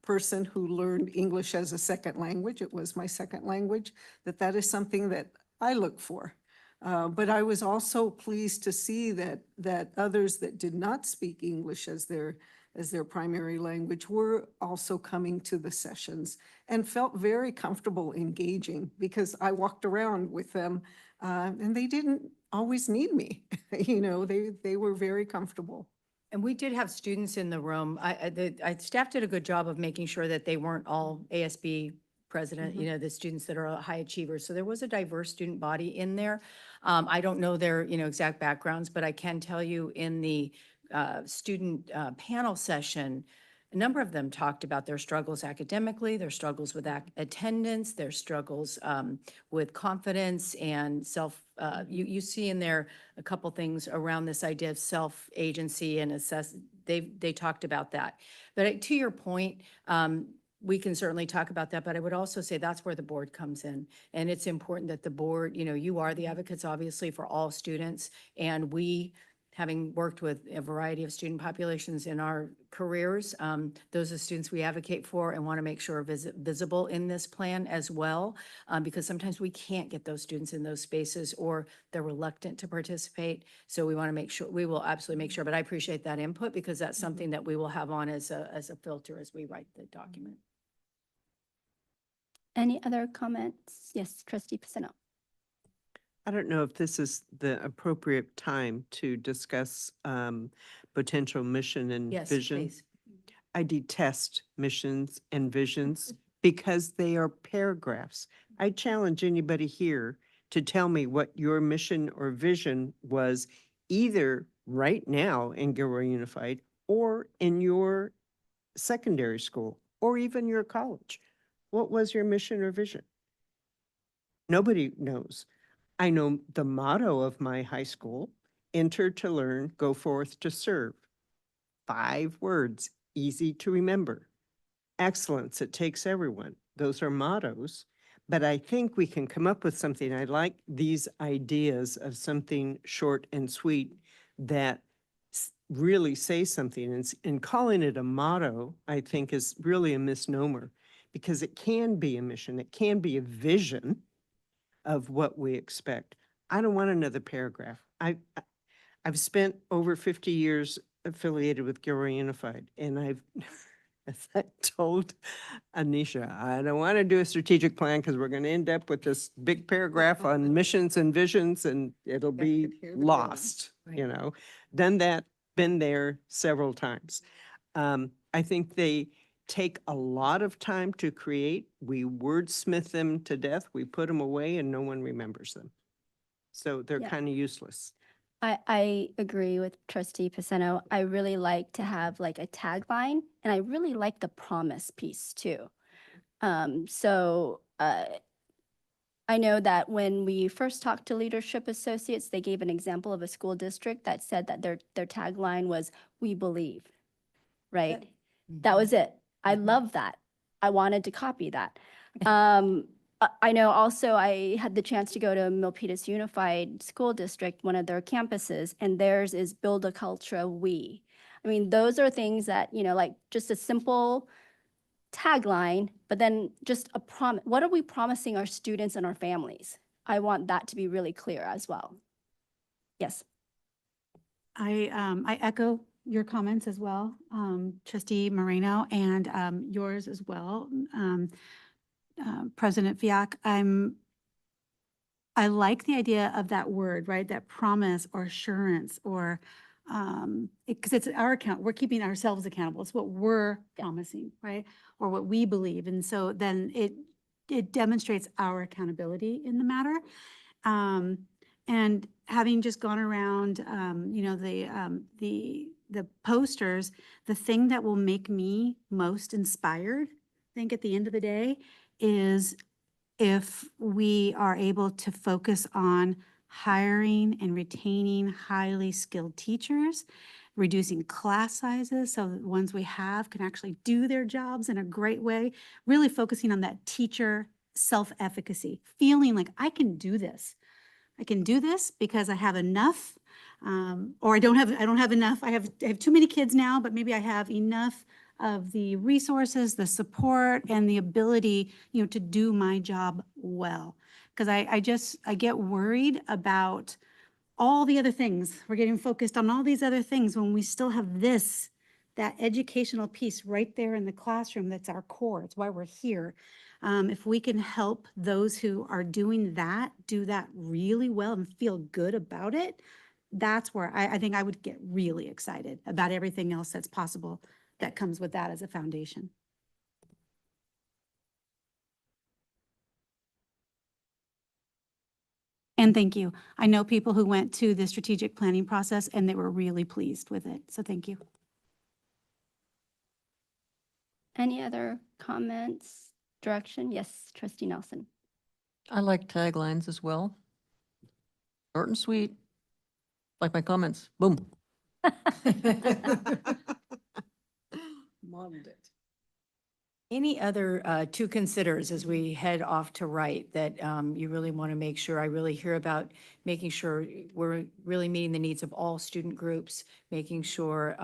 person who learned English as a second language, it was my second language, that is something that I look for. But I was also pleased to see that others that did not speak English as their primary language were also coming to the sessions and felt very comfortable engaging because I walked around with them and they didn't always need me. You know, they were very comfortable. And we did have students in the room. Staff did a good job of making sure that they weren't all ASB president, you know, the students that are high achievers. So there was a diverse student body in there. I don't know their, you know, exact backgrounds, but I can tell you in the student panel session, a number of them talked about their struggles academically, their struggles with attendance, their struggles with confidence and you see in there a couple things around this idea of self-agency and they talked about that. But to your point, we can certainly talk about that, but I would also say that's where the board comes in. And it's important that the board, you know, you are the advocates, obviously, for all students. And we, having worked with a variety of student populations in our careers, those are students we advocate for and want to make sure are visible in this plan as well, because sometimes we can't get those students in those spaces or they're reluctant to participate. So we want to make sure, we will absolutely make sure, but I appreciate that input because that's something that we will have on as a filter as we write the document. Any other comments? Yes, Trustee Pisano. I don't know if this is the appropriate time to discuss potential mission and Yes, vision. please. I detest missions and visions because they are paragraphs. I challenge anybody here to tell me what your mission or vision was either right now in Gilroy Unified or in your secondary school or even your college. What was your mission or vision? Nobody knows. I know the motto of my high school, enter to learn, go forth to serve. 5 words, easy to remember. Excellence, it takes everyone. Those are mottos, but I think we can come up with something. I like these ideas of something short and sweet that really say something. And calling it a motto, I think, is really a misnomer because it can be a mission. It can be a vision of what we expect. I don't want another paragraph. I've spent over 50 years affiliated with Gilroy Unified, and I've, as I told Anisha, I don't want to do a strategic plan because we're going to end up with this big paragraph on missions and visions, and it'll be lost, you know. Done that, been there several times. I think they take a lot of time to create. We wordsmith them to death. We put them away and no one remembers them. So they're Yeah. kind of useless. I agree with Trustee Pisano. I really like to have like a tagline, and I really like the promise piece too. I know that when we first talked to Leadership Associates, they gave an example of a school district that said that their tagline was, "We believe," right? That was it. I love that. I wanted to copy that. I know also I had the chance to go to Milpitas Unified School District, one of their campuses, and theirs is build a culture of we. I mean, those are things that, like just a simple tagline, but then just a what are we promising our students and our families? I want that to be really clear as well. Yes. I echo your comments as well, Trustee Moreno, and yours as well, President Fiac. I like the idea of that word, right? That promise or assurance or, because it's our account, we're keeping ourselves accountable. It's what we're promising, right? Or what we believe. And so then it demonstrates our accountability in the matter. And having just gone around, the posters, the thing that will make me most inspired, I think at the end of the day, is if we are able to focus on hiring and retaining highly skilled teachers, reducing class sizes so that the ones we have can actually do their jobs in a great way, really focusing on that teacher self-efficacy, feeling like I can do this. I can do this because I have enough, or I don't have enough. I have too many kids now, but maybe I have enough of the resources, the support, and the ability, to do my job well. Because I get worried about all the other things. We're getting focused on all these other things when we still have that educational piece right there in the classroom. That's our core. It's why we're here. If we can help those who are doing that, do that really well and feel good about it, that's where I think I would get really excited about everything else that's possible that comes with that as a foundation. And thank you. I know people who went to the strategic planning process and they were really pleased with it. So thank you. Any other comments, direction? Yes, Trustee Nelson. I like taglines as well. Short and sweet. Like my comments. Boom. Modeled it. Any other to considers as we head off to write that you really want to make sure? I really hear about making sure we're really meeting the needs of all student groups, making sure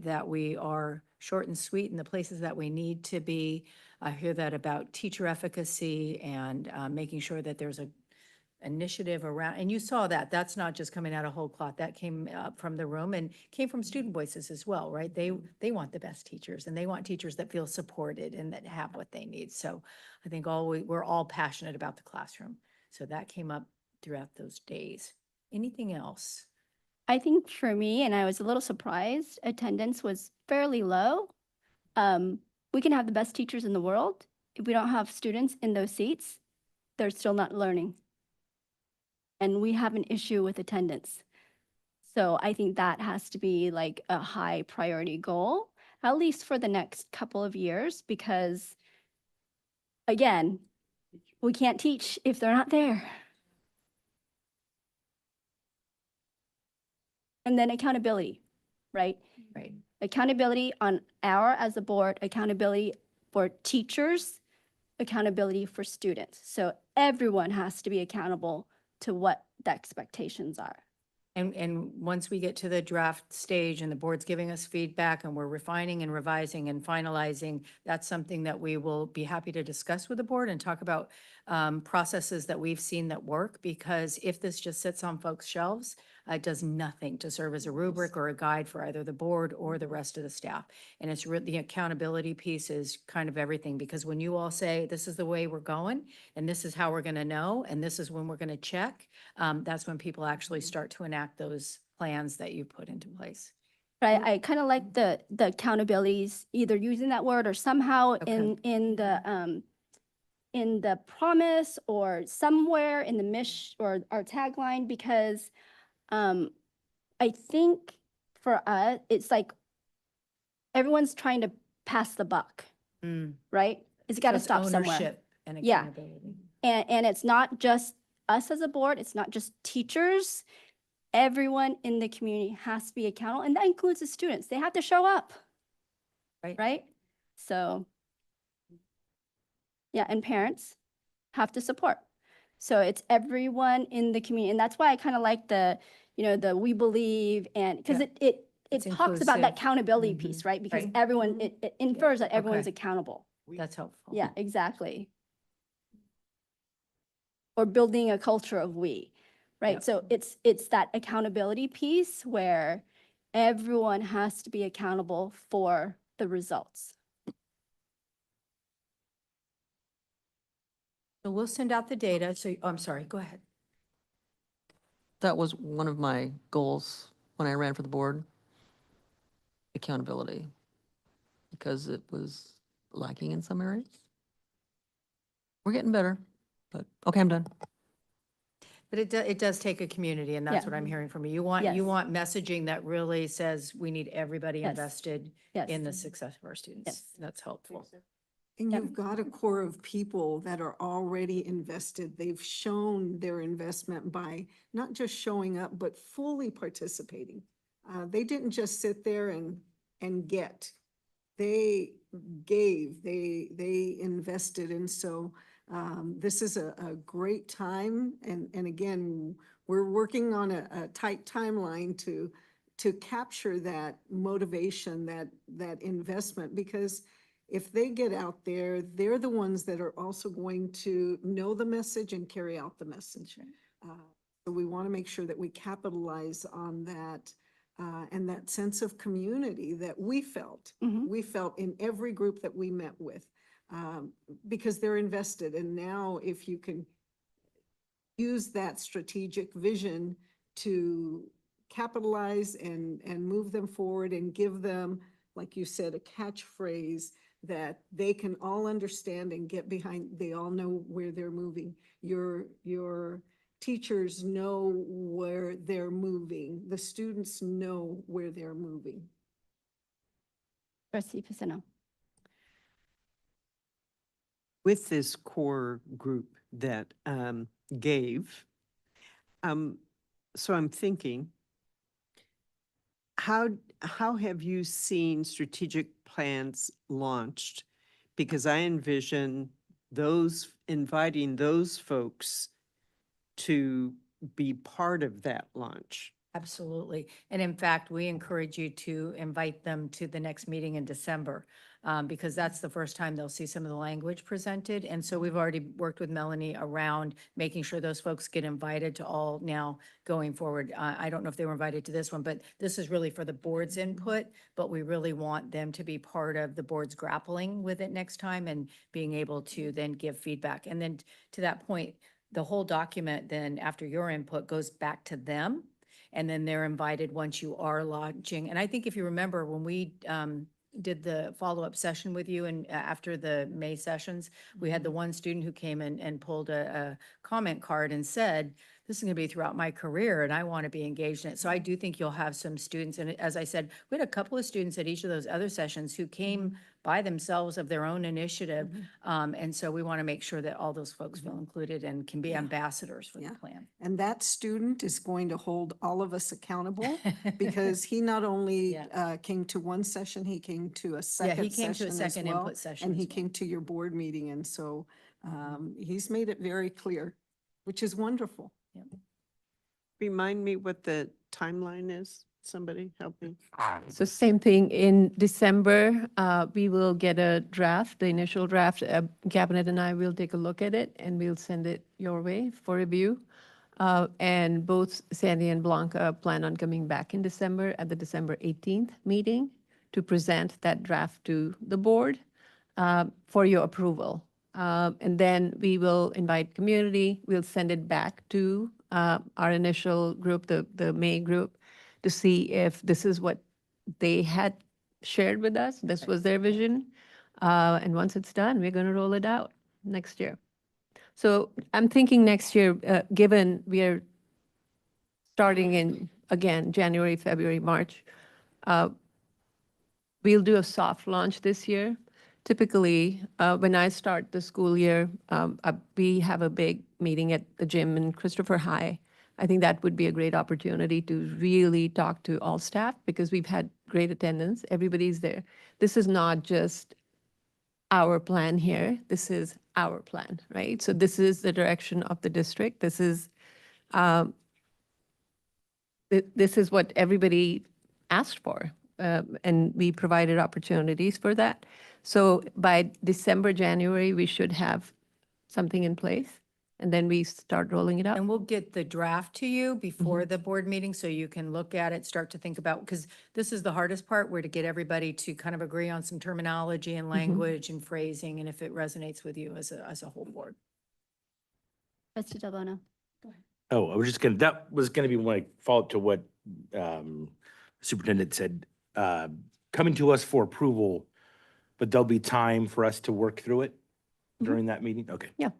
that we are short and sweet in the places that we need to be. I hear that about teacher efficacy and making sure that there's a initiative around, and you saw that, that's not just coming out of whole cloth, that came up from the room and came from student voices as well, right? They want the best teachers and they want teachers that feel supported and that have what they need. So I think we're all passionate about the classroom. So that came up throughout those days. Anything else? I think for me, and I was a little surprised, attendance was fairly low. We can have the best teachers in the world. If we don't have students in those seats, they're still not learning. And we have an issue with attendance. So I think that has to be like a high priority goal, at least for the next couple of years, because again, we can't teach if they're not there. And then accountability, right? Right. Accountability on as a board, accountability for teachers, accountability for students. So everyone has to be accountable to what the expectations are. And once we get to the draft stage and the board's giving us feedback and we're refining and revising and finalizing, that's something that we will be happy to discuss with the board and talk about processes that we've seen that work. Because if this just sits on folks' shelves, it does nothing to serve as a rubric or a guide for either the board or the rest of the staff. And it's really, the accountability piece is kind of everything, because when you all say, this is the way we're going, and this is how we're going to know, and this is when we're going to check, that's when people actually start to enact those plans that you put into place. But I kind of like the accountabilities, either using that word or somehow in the promise or somewhere in the mission or our tagline, because I think for us, it's like everyone's trying to pass the buck, right? It's got to stop somewhere. Ownership and Yeah. accountability. And it's not just us as a board, it's not just teachers. Everyone in the community has to be accountable, and that includes the students. They have to show up. Right. Right? So Yeah, and parents have to support. So it's everyone in the community. And that's why I kind of like the, the we believe and because Yeah. it It's talks about that inclusive. accountability piece, right? Because Right. everyone, it infers that everyone's Okay. accountable. That's helpful. Yeah, exactly. Or building a culture of we, right? Yep. So it's that accountability piece where everyone has to be accountable for the results. So we'll send out the data. So, I'm sorry, go ahead. That was one of my goals when I ran for the board, accountability, because it was lacking in some areas. We're getting better, but, okay, I'm done. But it does take a community, and that's Yeah. what I'm hearing from you. You want, Yes. messaging that really says we need everybody Yes. invested Yes. in the success of our students. Yes. That's helpful. And Yep. you've got a core of people that are already invested. They've shown their investment by not just showing up, but fully participating. They didn't just sit there and get. They gave, they invested. And so this is a great time. And again, we're working on a tight timeline to capture that motivation, that investment, because if they get out there, they're the ones that are also going to know the message and carry out the message. So we want to make sure that we capitalize on that and that sense of community that we felt. Mhm. We felt in every group that we met with because they're invested. And now if you can use that strategic vision to capitalize and move them forward and give them, like you said, a catchphrase that they can all understand and get behind. They all know where they're moving. Your teachers know where they're moving. The students know where they're moving. Trustee Pisano. With this core group that gave, so I'm thinking, how have you seen strategic plans launched? Because I envision inviting those folks to be part of that launch. Absolutely. And in fact, we encourage you to invite them to the next meeting in December, because that's the first time they'll see some of the language presented. And so we've already worked with Melanie around making sure those folks get invited to all now going forward. I don't know if they were invited to this one, but this is really for the board's input, but we really want them to be part of the board's grappling with it next time and being able to then give feedback. And then to that point, the whole document then, after your input, goes back to them. And then they're invited once you are launching. And I think if you remember, when we did the follow-up session with you and after the May sessions, we had the one student who came in and pulled a comment card and said, this is going to be throughout my career and I want to be engaged in it. So I do think you'll have some students. And as I said, we had a couple of students at each of those other sessions who came by themselves of their own initiative. And so we want to make sure that all those folks feel included and can be Yeah. ambassadors for Yeah. the plan. And that student is going to hold all of us accountable because he not only Yeah. came to one session, he came to a Yeah, second he came to a session as second well, input session and as he well. came to your board meeting. And so he's made it very clear, which is wonderful. Remind me what the timeline is. Somebody help me. So same thing, in December, we will get a draft, the initial draft. Cabinet and I will take a look at it and we'll send it your way for review. And both Sandy and Blanca plan on coming back in December at the December 18th meeting to present that draft to the board for your approval. And then we will invite community, we'll send it back to our initial group, the May group, to see if this is what they had shared with us, this was their vision. And once it's done, we're going to roll it out next year. So I'm thinking next year, given we are starting in, again, January, February, March, we'll do a soft launch this year. Typically, when I start the school year, we have a big meeting at the gym in Christopher High. I think that would be a great opportunity to really talk to all staff because we've had great attendance. Everybody's there. This is not just our plan here. This is our plan, right? So this is the direction of the district. This is this is what everybody asked for, and we provided opportunities for that. So by December, January, we should have something in place, and then we start rolling it out. And we'll get the draft to you before the board meeting, so you can look at it, start to think about, because this is the hardest part, where to get everybody to kind of agree on some terminology and language and phrasing, and if it resonates with you as a whole board. Trustee Del Bono. Oh, I was just gonna, that was gonna be my follow-up to what Superintendent said. Coming to us for approval, but there'll be time for us to work through it during that meeting? Okay. Yeah.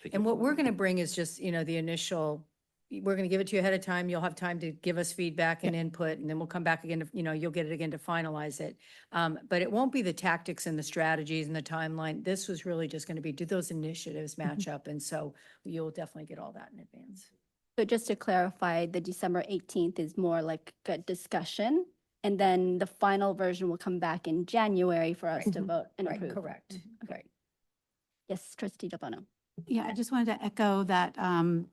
Thank And you. what we're going to bring is just, the initial, we're going to give it to you ahead of time. You'll have time to give us feedback and input, and then we'll come back again, you'll get it again to finalize it. But it won't be the tactics and the strategies and the timeline. This was really just going to be, do those initiatives match up? And so you'll definitely get all that in advance. So just to clarify, the December 18th is more like a discussion, and then the final version will come back in January for us to vote and Right, approve. correct. Okay. Yes, Trustee Del Bono. Yeah, I just wanted to echo that,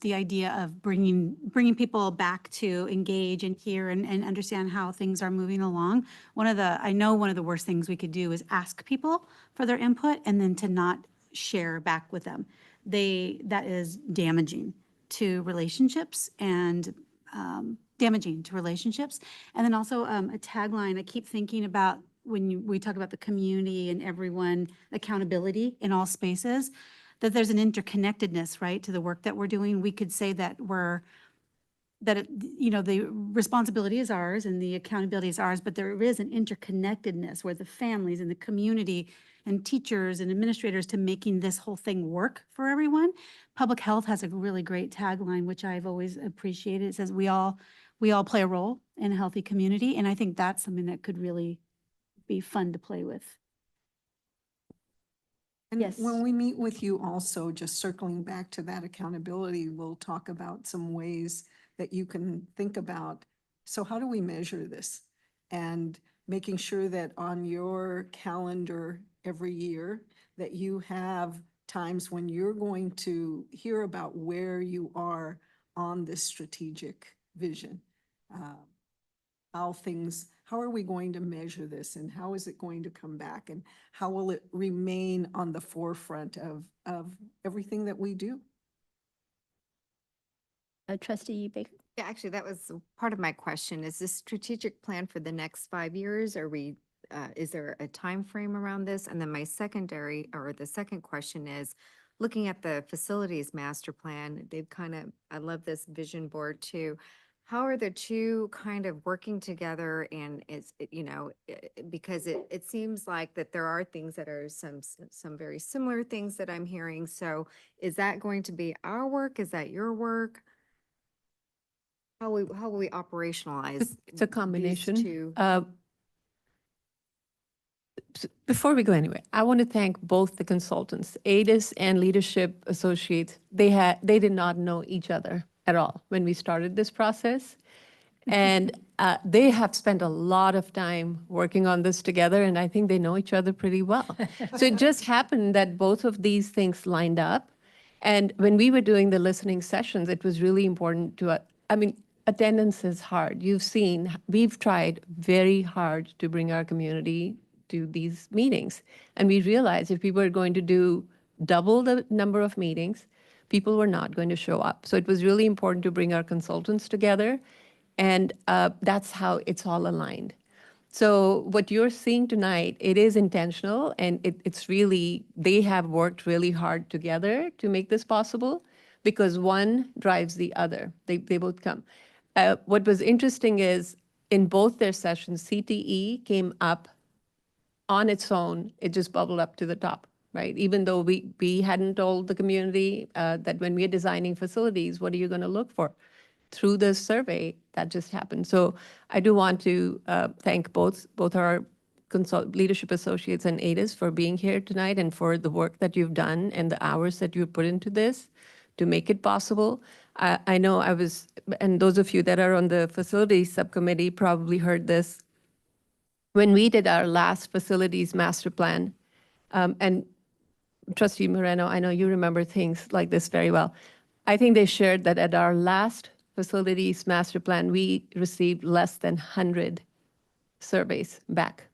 the idea of bringing people back to engage and hear and understand how things are moving along. I know one of the worst things we could do is ask people for their input and then to not share back with them. That is damaging to relationships and damaging to relationships. And then also a tagline, I keep thinking about when we talk about the community and everyone, accountability in all spaces, that there's an interconnectedness, right, to the work that we're doing. We could say that the responsibility is ours and the accountability is ours, but there is an interconnectedness where the families and the community and teachers and administrators to making this whole thing work for everyone. Public health has a really great tagline, which I've always appreciated. It says, we all play a role in a healthy community. And I think that's something that could really be fun to play with. And Yes. when we meet with you also, just circling back to that accountability, we'll talk about some ways that you can think about, so how do we measure this? And making sure that on your calendar every year, that you have times when you're going to hear about where you are on this strategic vision. How are we going to measure this, and how is it going to come back, and how will it remain on the forefront of everything that we do? Trustee Baker. Yeah, actually, that was part of my question. Is this strategic plan for the next 5 years? Is there a time frame around this? And then my the second question is, looking at the facilities master plan, I love this vision board too. How are the two kind of working together? And because it seems like that there are things that are some very similar things that I'm hearing. So is that going to be our work? Is that your work? How will we operationalize? It's a these combination. two? Before we go anywhere, I want to thank both the consultants, ADIS and Leadership Associates. They did not know each other at all when we started this process. And they have spent a lot of time working on this together, and I think they know each other pretty well. So it just happened that both of these things lined up. And when we were doing the listening sessions, it was really important to, attendance is hard. You've seen, we've tried very hard to bring our community to these meetings. And we realized if we were going to do double the number of meetings, people were not going to show up. So it was really important to bring our consultants together. And that's how it's all aligned. So what you're seeing tonight, it is intentional, and it's really, they have worked really hard together to make this possible, because one drives the other. They both come. What was interesting is in both their sessions, CTE came up on its own. It just bubbled up to the top, right? Even though we hadn't told the community that when we are designing facilities, what are you going to look for? Through the survey, that just happened. So I do want to thank both our Leadership Associates and ADIS for being here tonight, and for the work that you've done and the hours that you've put into this to make it possible. I know and those of you that are on the facilities subcommittee probably heard this. When we did our last facilities master plan, And Trustee Moreno, I know you remember things like this very well. I think they shared that at our last facilities master plan, we received less than 100 surveys back,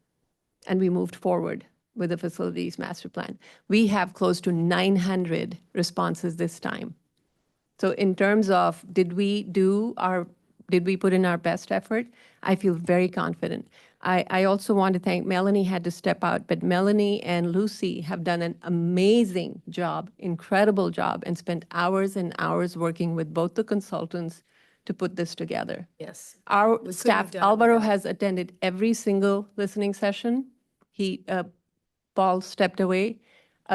and we moved forward with the facilities master plan. We have close to 900 responses this time. So in terms of did we put in our best effort? I feel very confident. I also want to thank Melanie had to step out, but Melanie and Lucy have done an amazing job, incredible job, and spent hours and hours working with both the consultants to put this together. Yes. Our couldn't have staff, done it Alvaro without- has attended every single listening session. Paul stepped away.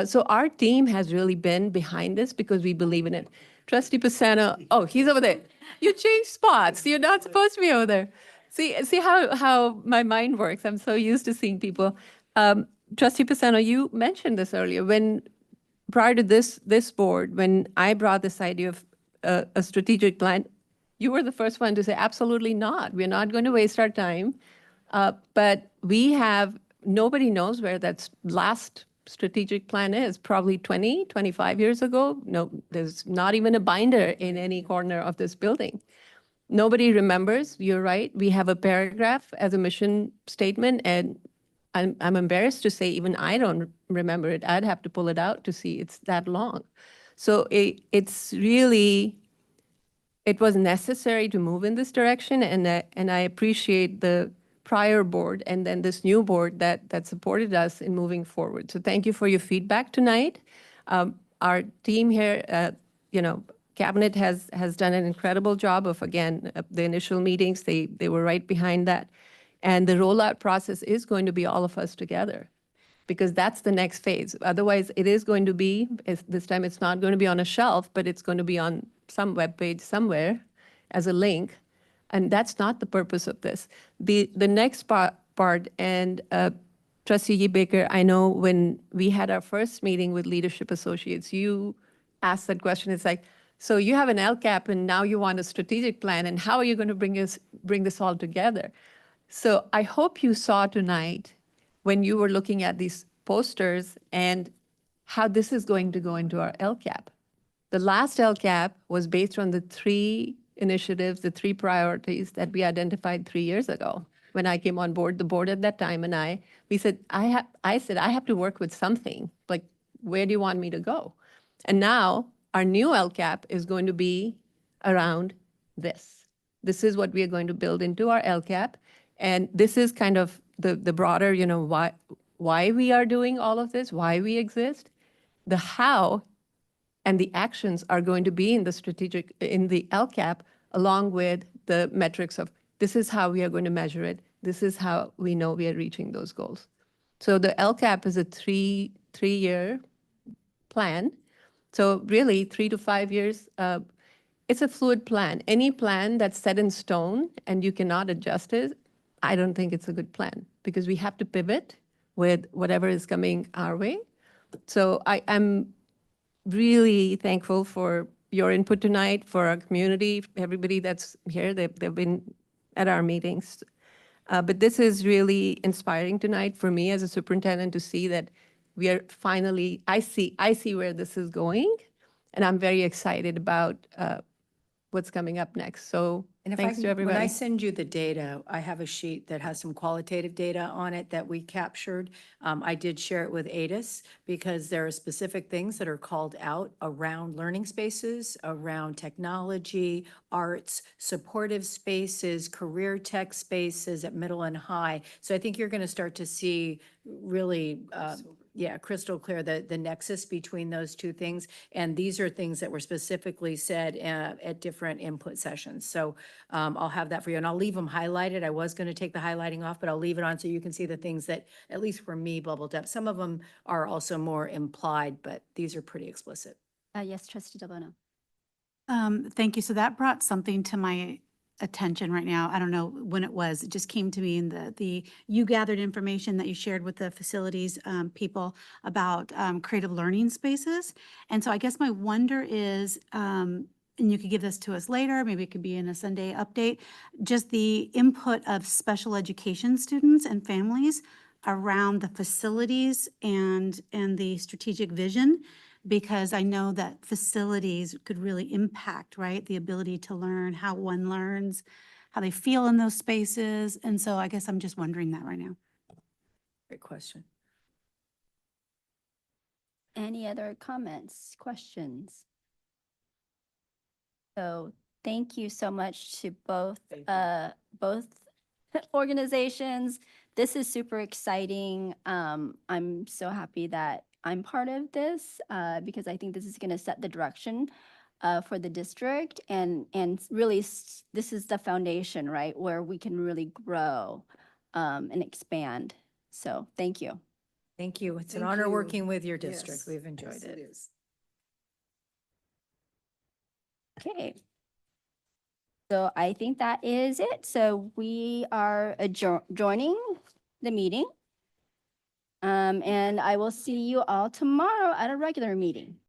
So our team has really been behind this because we believe in it. Trustee Pisano, oh, he's over there. You changed spots. You're not supposed to be over there. See how my mind works. I'm so used to seeing people. Trustee Pisano, you mentioned this earlier. Prior to this board, when I brought this idea of a strategic plan, you were the first one to say, absolutely not. We're not going to waste our time. But nobody knows where that last strategic plan is, probably 20, 25 years ago. No, there's not even a binder in any corner of this building. Nobody remembers, you're right. We have a paragraph as a mission statement, and I'm embarrassed to say even I don't remember it. I'd have to pull it out to see it's that long. So it's really, it was necessary to move in this direction, and I appreciate the prior board and then this new board that supported us in moving forward. So thank you for your feedback tonight. Our team here, Cabinet has done an incredible job of, again, the initial meetings, they were right behind that. And the rollout process is going to be all of us together, because that's the next phase. Otherwise, it is going to be, this time it's not going to be on a shelf, but it's going to be on some webpage somewhere as a link. And that's not the purpose of this. The next part, and Trustee Yee Baker, I know when we had our first meeting with Leadership Associates, you asked that question. It's like, so you have an LCAP and now you want a strategic plan, and how are you going to bring this all together? So I hope you saw tonight when you were looking at these posters and how this is going to go into our LCAP. The last LCAP was based on the 3 initiatives, the 3 priorities that we identified 3 years ago. When I came on board, the board at that time and we said, I said, I have to work with something. Like, where do you want me to go? And now our new LCAP is going to be around this. This is what we are going to build into our LCAP. And this is kind of the broader, why we are doing all of this, why we exist. The how and the actions are going to be in the LCAP, along with the metrics of this is how we are going to measure it. This is how we know we are reaching those goals. So the LCAP is a three-year plan. So really 3 to 5 years, it's a fluid plan. Any plan that's set in stone and you cannot adjust it, I don't think it's a good plan, because we have to pivot with whatever is coming our way. So I'm really thankful for your input tonight, for our community, everybody that's here. They've been at our meetings. But this is really inspiring tonight for me as a superintendent to see that we are finally, I see where this is going, and I'm very excited about what's coming up next. So And if thanks to when I everybody. send you the data, I have a sheet that has some qualitative data on it that we captured. I did share it with ADIS because there are specific things that are called out around learning spaces, around technology, arts, supportive spaces, career tech spaces at middle and high. So I think you're going to start to see really, crystal clear the nexus between those two things. And these are things that were specifically said at different input sessions. So I'll have that for you, and I'll leave them highlighted. I was going to take the highlighting off, but I'll leave it on so you can see the things that, at least for me, bubbled up. Some of them are also more implied, but these are pretty explicit. Yes, Trustee Delbono. Thank you. So that brought something to my attention right now. I don't know when it was. It just came to me in you gathered information that you shared with the facilities people about creative learning spaces. And so I guess my wonder is, and you could give this to us later, maybe it could be in a Sunday update, just the input of special education students and families around the facilities and the strategic vision, because I know that facilities could really impact, right? The ability to learn, how one learns, how they feel in those spaces. And so I guess I'm just wondering that right now. Great question. Any other comments, questions? So thank you so much to both, both organizations. This is super exciting. I'm so happy that I'm part of this because I think this is going to set the direction for the district and really this is the foundation, right, where we can really grow and expand. So thank you. Thank you. It's an Thank honor you. working with your district. Yes, We've enjoyed yes, it. is. Okay. So I think that is it. So we are joining the meeting. And I will see you all tomorrow at a regular meeting.